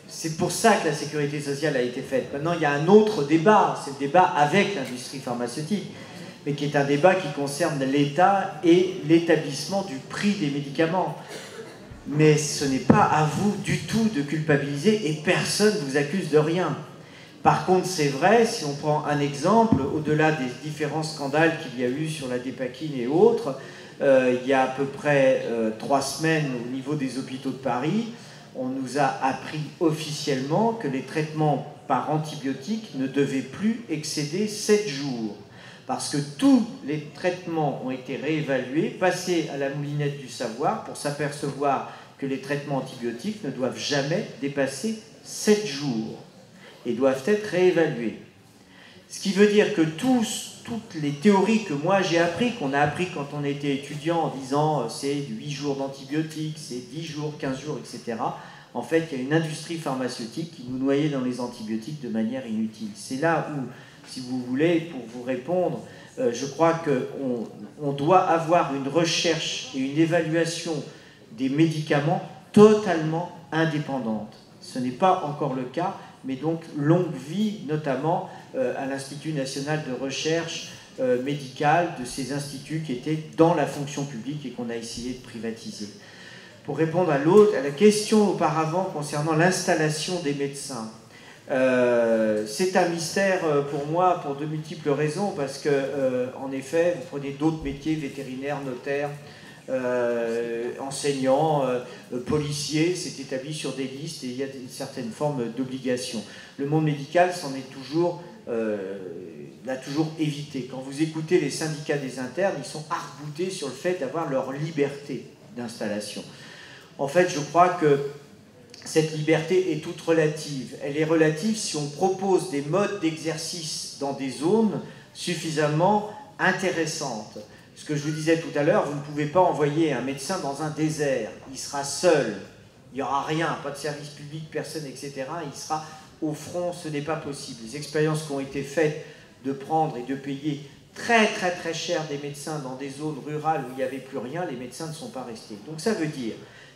S5: c'est pour ça que la sécurité sociale a été faite. Maintenant, il y a un autre débat, c'est le débat avec l'industrie pharmaceutique, mais qui est un débat qui concerne l'État et l'établissement du prix des médicaments. Mais ce n'est pas à vous du tout de culpabiliser et personne ne vous accuse de rien. Par contre, c'est vrai, si on prend un exemple, au-delà des différents scandales qu'il y a eu sur la dépakine et autres, il y a à peu près 3 semaines au niveau des hôpitaux de Paris, on nous a appris officiellement que les traitements par antibiotiques ne devaient plus excéder 7 jours. Parce que tous les traitements ont été réévalués, passés à la moulinette du savoir pour s'apercevoir que les traitements antibiotiques ne doivent jamais dépasser 7 jours et doivent être réévalués. Ce qui veut dire que toutes les théories que moi j'ai appris, qu'on a appris quand on était étudiant en disant c'est 8 jours d'antibiotiques, c'est 10 jours, 15 jours, etc. En fait, il y a une industrie pharmaceutique qui nous noyait dans les antibiotiques de manière inutile. C'est là où, si vous voulez, pour vous répondre, je crois qu'on doit avoir une recherche et une évaluation des médicaments totalement indépendante. Ce n'est pas encore le cas, mais donc longue vie, notamment à l'Institut national de recherche médicale, de ces instituts qui étaient dans la fonction publique et qu'on a essayé de privatiser. Pour répondre à la question auparavant concernant l'installation des médecins, c'est un mystère pour moi pour de multiples raisons, parce que en effet, vous prenez d'autres métiers, vétérinaires, notaires, enseignants, policiers, c'est établi sur des listes et il y a certaines formes d'obligations. Le monde médical l'a toujours évité. Quand vous écoutez les syndicats des internes, ils sont arc-boutés sur le fait d'avoir leur liberté d'installation. En fait, je crois que cette liberté est toute relative. Elle est relative si on propose des modes d'exercice dans des zones suffisamment intéressantes. Ce que je vous disais tout à l'heure, vous ne pouvez pas envoyer un médecin dans un désert. Il sera seul. Il n'y aura rien, pas de service public, personne, etc. Il sera au front, ce n'est pas possible. Les expériences qui ont été faites de prendre et de payer très très très cher des médecins dans des zones rurales où il n'y avait plus rien, les médecins ne sont pas restés. Donc ça veut dire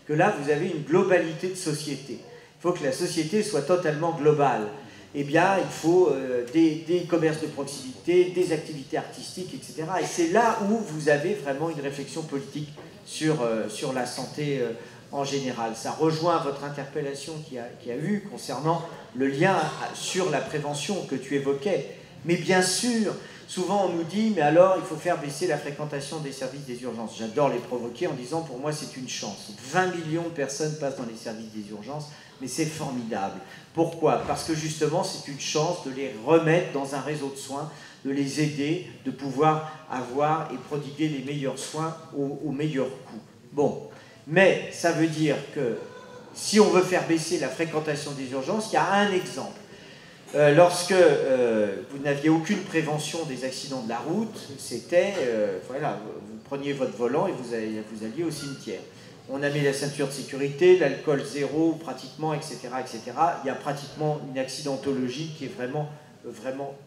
S5: que là, vous avez une globalité de société. Il faut que la société soit totalement globale. Eh bien, il faut des commerces de proximité, des activités artistiques, etc. Et c'est là où vous avez vraiment une réflexion politique sur la santé en général. Ça rejoint votre interpellation qui a eu concernant le lien sur la prévention que tu évoquais. Mais bien sûr, souvent on nous dit, mais alors il faut faire baisser la fréquentation des services des urgences. J'adore les provoquer en disant, pour moi c'est une chance. 20 millions de personnes passent dans les services des urgences, mais c'est formidable. Pourquoi? Parce que justement c'est une chance de les remettre dans un réseau de soins, de les aider, de pouvoir avoir et prodiguer les meilleurs soins au meilleur coût. Bon, mais ça veut dire que si on veut faire baisser la fréquentation des urgences, il y a un exemple. Lorsque vous n'aviez aucune prévention des accidents de la route, c'était, voilà, vous preniez votre volant et vous alliez au cimetière. On a mis la ceinture de sécurité, l'alcool zéro, pratiquement, etc., etc. Il y a pratiquement une accidentologie qui est vraiment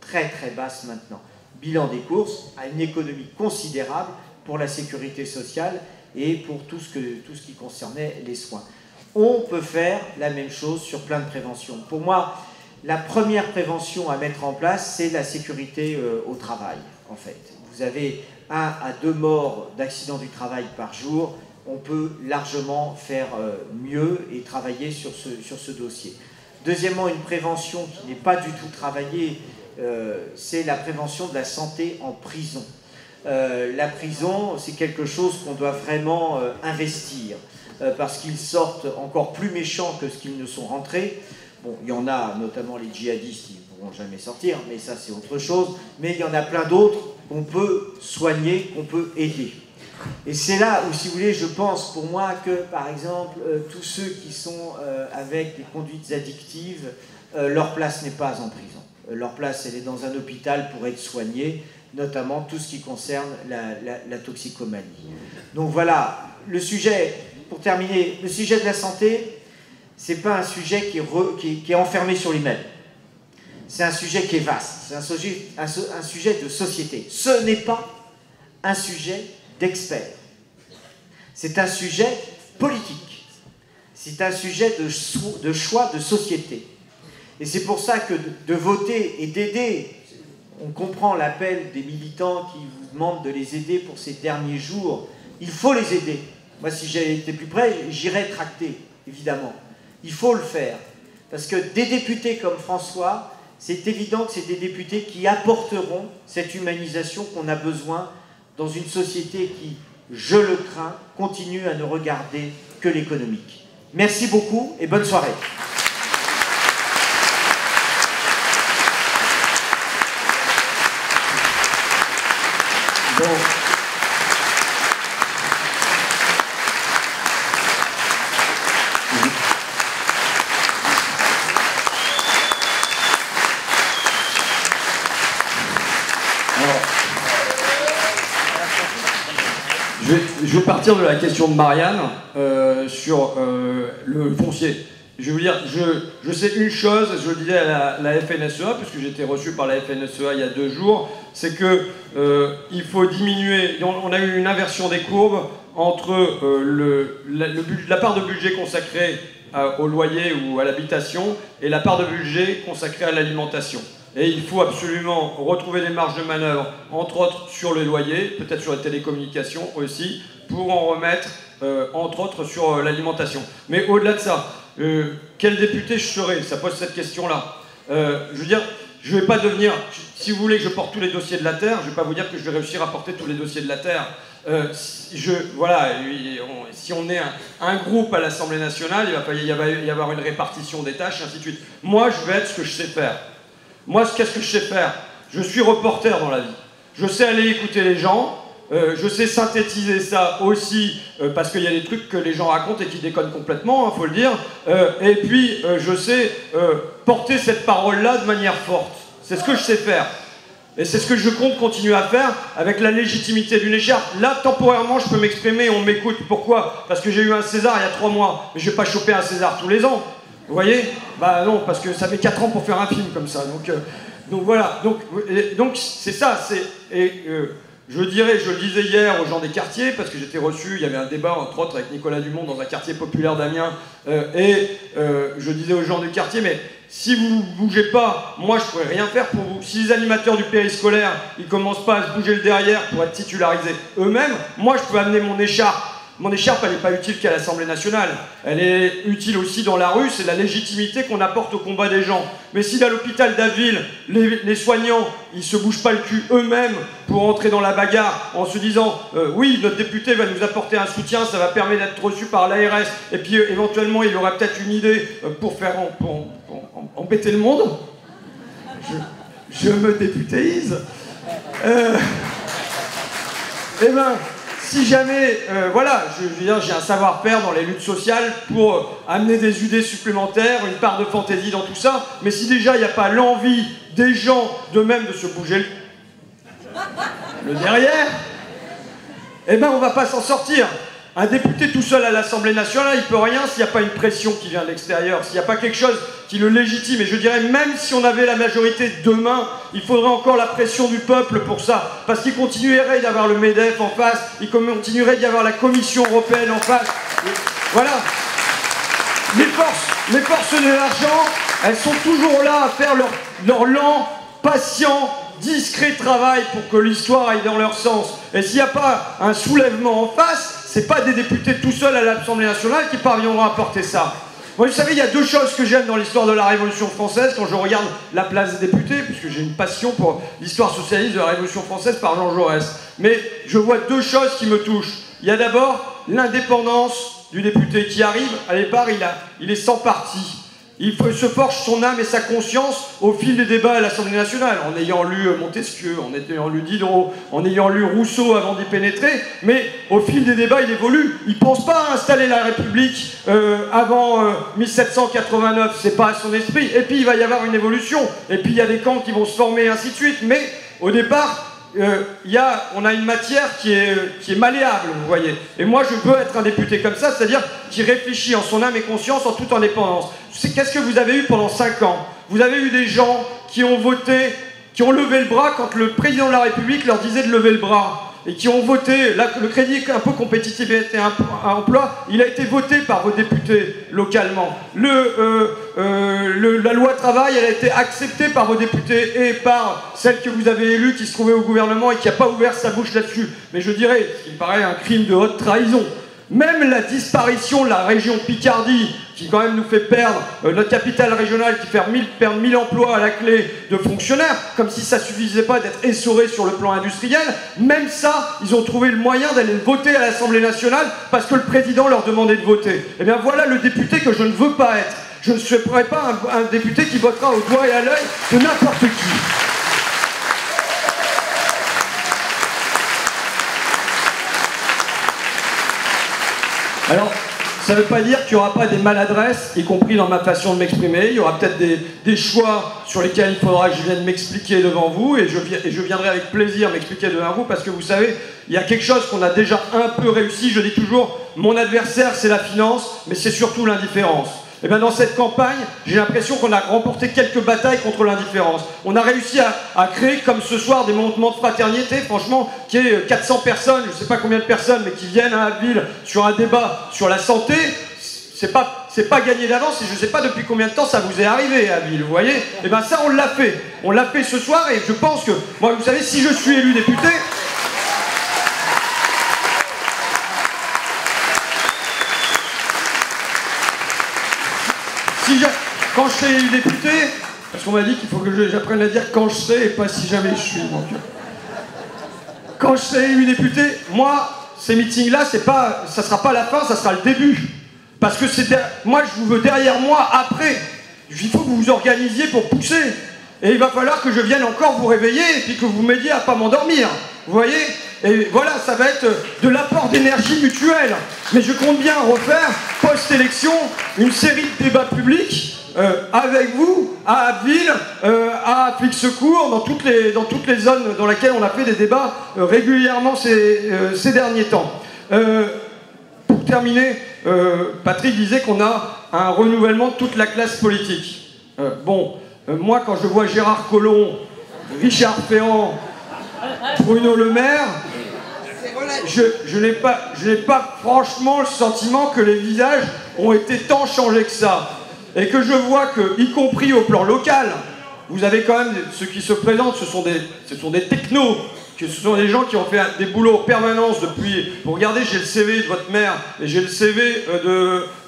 S5: très très basse maintenant. Bilan des courses, à une économie considérable pour la sécurité sociale et pour tout ce qui concernait les soins. On peut faire la même chose sur plein de préventions. Pour moi, la première prévention à mettre en place, c'est la sécurité au travail, en fait. Vous avez 1 à 2 morts d'accidents du travail par jour. On peut largement faire mieux et travailler sur ce dossier. Deuxièmement, une prévention qui n'est pas du tout travaillée, c'est la prévention de la santé en prison. La prison, c'est quelque chose qu'on doit vraiment investir, parce qu'ils sortent encore plus méchants que ce qu'ils ne sont rentrés. Bon, il y en a, notamment les djihadistes, qui ne pourront jamais sortir, mais ça c'est autre chose. Mais il y en a plein d'autres qu'on peut soigner, qu'on peut aider. Et c'est là où, si vous voulez, je pense pour moi que, par exemple, tous ceux qui sont avec des conduites addictives, leur place n'est pas en prison. Leur place, elle est dans un hôpital pour être soignée, notamment tout ce qui concerne la toxicomanie. Donc voilà, le sujet, pour terminer, le sujet de la santé, c'est pas un sujet qui est enfermé sur lui-même. C'est un sujet qui est vaste, c'est un sujet de société. Ce n'est pas un sujet d'experts. C'est un sujet politique. C'est un sujet de choix de société. Et c'est pour ça que de voter et d'aider, on comprend l'appel des militants qui vous demandent de les aider pour ces derniers jours. Il faut les aider. Moi, si j'avais été plus près, j'irais tracter, évidemment. Il faut le faire. Parce que des députés comme François, c'est évident que c'est des députés qui apporteront cette humanisation qu'on a besoin dans une société qui, je le crains, continue à ne regarder que l'économique. Merci beaucoup et bonne soirée. Bon.
S2: Je vais partir de la question de Marianne sur le foncier. Je vais vous dire, je sais une chose, je le disais à la FNSEA, puisque j'ai été reçu par la FNSEA il y a 2 jours, c'est que il faut diminuer, on a eu une inversion des courbes entre la part de budget consacrée au loyer ou à l'habitation et la part de budget consacrée à l'alimentation. Et il faut absolument retrouver des marges de manœuvre, entre autres sur le loyer, peut-être sur les télécommunications aussi, pour en remettre, entre autres, sur l'alimentation. Mais au-delà de ça, quel député je serai? Ça pose cette question-là. Je veux dire, je ne vais pas devenir... Si vous voulez que je porte tous les dossiers de la Terre, je ne vais pas vous dire que je vais réussir à porter tous les dossiers de la Terre. Voilà, si on est un groupe à l'Assemblée nationale, il va y avoir une répartition des tâches, et ainsi de suite. Moi, je vais être ce que je sais faire. Moi, qu'est-ce que je sais faire? Je suis reporter dans la vie. Je sais aller écouter les gens, je sais synthétiser ça aussi, parce qu'il y a des trucs que les gens racontent et qui déconnent complètement, faut le dire. Et puis, je sais porter cette parole-là de manière forte. C'est ce que je sais faire. Et c'est ce que je compte continuer à faire avec la légitimité d'une écharpe. Là, temporairement, je peux m'exprimer, on m'écoute. Pourquoi? Parce que j'ai eu un César il y a 3 mois. Mais je ne vais pas choper un César tous les ans. Vous voyez? Bah non, parce que ça fait 4 ans pour faire un film comme ça. Donc voilà. Donc c'est ça. Je le disais hier aux gens des quartiers, parce que j'étais reçu, il y avait un débat entre autres avec Nicolas Dumont dans un quartier populaire d'Amiens, je disais aux gens du quartier, mais si vous ne bougez pas, moi je ne pourrais rien faire pour vous. Si les animateurs du périscolaire, ils ne commencent pas à se bouger le derrière pour être titularisés eux-mêmes, moi je peux amener mon écharpe. Mon écharpe, elle n'est pas utile qu'à l'Assemblée nationale. Elle est utile aussi dans la rue, c'est la légitimité qu'on apporte au combat des gens. Mais si à l'hôpital d'Abbeville, les soignants, ils se bougent pas le cul eux-mêmes pour entrer dans la bagarre en se disant oui, notre député va nous apporter un soutien, ça va permettre d'être reçu par l'ARS, et puis éventuellement il aura peut-être une idée pour faire embêter le monde. Je me députéise. Eh ben... Si jamais, voilà, je veux dire, j'ai un savoir-faire dans les luttes sociales pour amener des idées supplémentaires, une part de fantaisie dans tout ça, mais si déjà il n'y a pas l'envie des gens d'eux-mêmes de se bouger le derrière, eh ben on va pas s'en sortir. Un député tout seul à l'Assemblée nationale, il peut rien s'il n'y a pas une pression qui vient de l'extérieur, s'il n'y a pas quelque chose qui le légitime. Et je dirais, même si on avait la majorité demain, il faudrait encore la pression du peuple pour ça. Parce qu'il continuerait d'y avoir le MEDEF en face, il continuerait d'y avoir la Commission européenne en face. Et voilà. Les forces de l'argent, elles sont toujours là à faire leur lent, patient, discret travail pour que l'histoire aille dans leur sens. Et s'il n'y a pas un soulèvement en face, c'est pas des députés tout seuls à l'Assemblée nationale qui parviendront à porter ça. Moi, vous savez, il y a 2 choses que j'aime dans l'histoire de la Révolution française quand je regarde la place des députés, puisque j'ai une passion pour l'histoire socialiste de la Révolution française par Jean Jaurès. Mais je vois 2 choses qui me touchent. Il y a d'abord l'indépendance du député qui arrive. À départ, il est sans parti. Il se forge son âme et sa conscience au fil des débats à l'Assemblée nationale, en ayant lu Montesquieu, en ayant lu Diderot, en ayant lu Rousseau avant d'y pénétrer, mais au fil des débats, il évolue. Il ne pense pas à installer la République avant 1789, c'est pas à son esprit. Et puis il va y avoir une évolution, et puis il y a des camps qui vont se former, et ainsi de suite. Mais au départ, on a une matière qui est malléable, vous voyez. Et moi, je peux être un député comme ça, c'est-à-dire qui réfléchit en son âme et conscience en toute indépendance. Qu'est-ce que vous avez eu pendant 5 ans? Vous avez eu des gens qui ont voté, qui ont levé le bras quand le président de la République leur disait de lever le bras. Et qui ont voté, là, le crédit un peu compétitivité à emploi, il a été voté par vos députés localement. La loi travail, elle a été acceptée par vos députés et par celle que vous avez élue qui se trouvait au gouvernement et qui n'a pas ouvert sa bouche là-dessus. Mais je dirais, ce qui me paraît un crime de haute trahison. Même la disparition de la région Picardie, qui quand même nous fait perdre notre capitale régionale, qui fait perdre 1000 emplois à la clé de fonctionnaires, comme si ça suffisait pas d'être essoré sur le plan industriel, même ça, ils ont trouvé le moyen d'aller voter à l'Assemblée nationale parce que le président leur demandait de voter. Et bien voilà le député que je ne veux pas être. Je ne serai pas un député qui votera au doigt et à l'œil de n'importe qui. Alors, ça ne veut pas dire qu'il n'y aura pas des maladresses, y compris dans ma façon de m'exprimer. Il y aura peut-être des choix sur lesquels il faudra que je vienne m'expliquer devant vous, et je viendrai avec plaisir m'expliquer devant vous, parce que vous savez, il y a quelque chose qu'on a déjà un peu réussi. Je dis toujours, mon adversaire c'est la finance, mais c'est surtout l'indifférence. Et bien dans cette campagne, j'ai l'impression qu'on a remporté quelques batailles contre l'indifférence. On a réussi à créer, comme ce soir, des mouvements de fraternité, franchement, qui est 400 personnes, je ne sais pas combien de personnes, mais qui viennent à Abbeville sur un débat sur la santé. C'est pas gagné d'avance, et je ne sais pas depuis combien de temps ça vous est arrivé à Abbeville, vous voyez. Et bien ça, on l'a fait. On l'a fait ce soir, et je pense que, moi, vous savez, si je suis élu député... Quand je serai élu député, parce qu'on m'a dit qu'il faut que j'apprenne à dire quand je serai et pas si jamais je suis. Donc, quand je serai élu député, moi, ces meetings-là, ça sera pas la fin, ça sera le début. Parce que moi, je vous veux derrière moi après. Il faut que vous vous organisiez pour pousser. Et il va falloir que je vienne encore vous réveiller et puis que vous m'aidiez à pas m'endormir. Vous voyez? Et voilà, ça va être de l'apport d'énergie mutuelle. Mais je compte bien refaire, post-élection, une série de débats publics avec vous, à Abbeville, à Flixecourt, dans toutes les zones dans lesquelles on a fait des débats régulièrement ces derniers temps. Pour terminer, Patrick disait qu'on a un renouvellement de toute la classe politique. Moi, quand je vois Gérard Collomb, Richard Ferrand, Bruno Le Maire, je n'ai pas franchement le sentiment que les visages ont été tant changés que ça. Et que je vois que, y compris au plan local, vous avez quand même ceux qui se présentent, ce sont des technos, ce sont des gens qui ont fait des boulots en permanence depuis... Vous regardez, j'ai le CV de votre maire, et j'ai le CV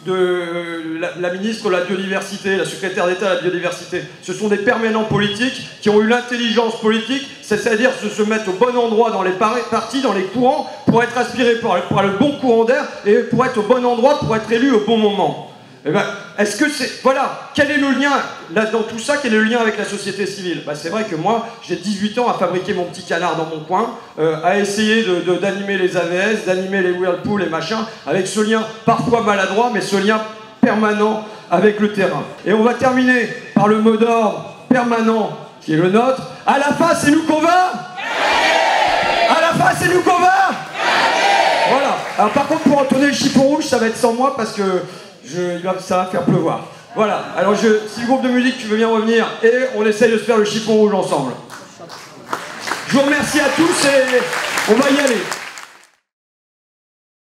S2: de la ministre de la Biodiversité, la secrétaire d'État à la Biodiversité. Ce sont des permanents politiques qui ont eu l'intelligence politique, c'est-à-dire de se mettre au bon endroit dans les partis, dans les courants, pour être aspirés par le bon courant d'air, et pour être au bon endroit, pour être élu au bon moment. Eh ben, est-ce que c'est... Voilà, quel est le lien, là, dans tout ça, quel est le lien avec la société civile? C'est vrai que moi, j'ai 18 ans à fabriquer mon petit canard dans mon coin, à essayer d'animer les AVS, d'animer les Whirlpool et machin, avec ce lien parfois maladroit, mais ce lien permanent avec le terrain. Et on va terminer par le mot d'ordre permanent, qui est le nôtre. À la fin, c'est nous qu'on va? À la fin, c'est nous qu'on va? Voilà. Alors par contre, pour entonner le chiffon rouge, ça va être sans moi, parce que... ça va faire pleuvoir. Voilà, alors si le groupe de musique tu veux bien revenir, et on essaye de se faire le chiffon rouge ensemble. Je vous remercie à tous et on va y aller.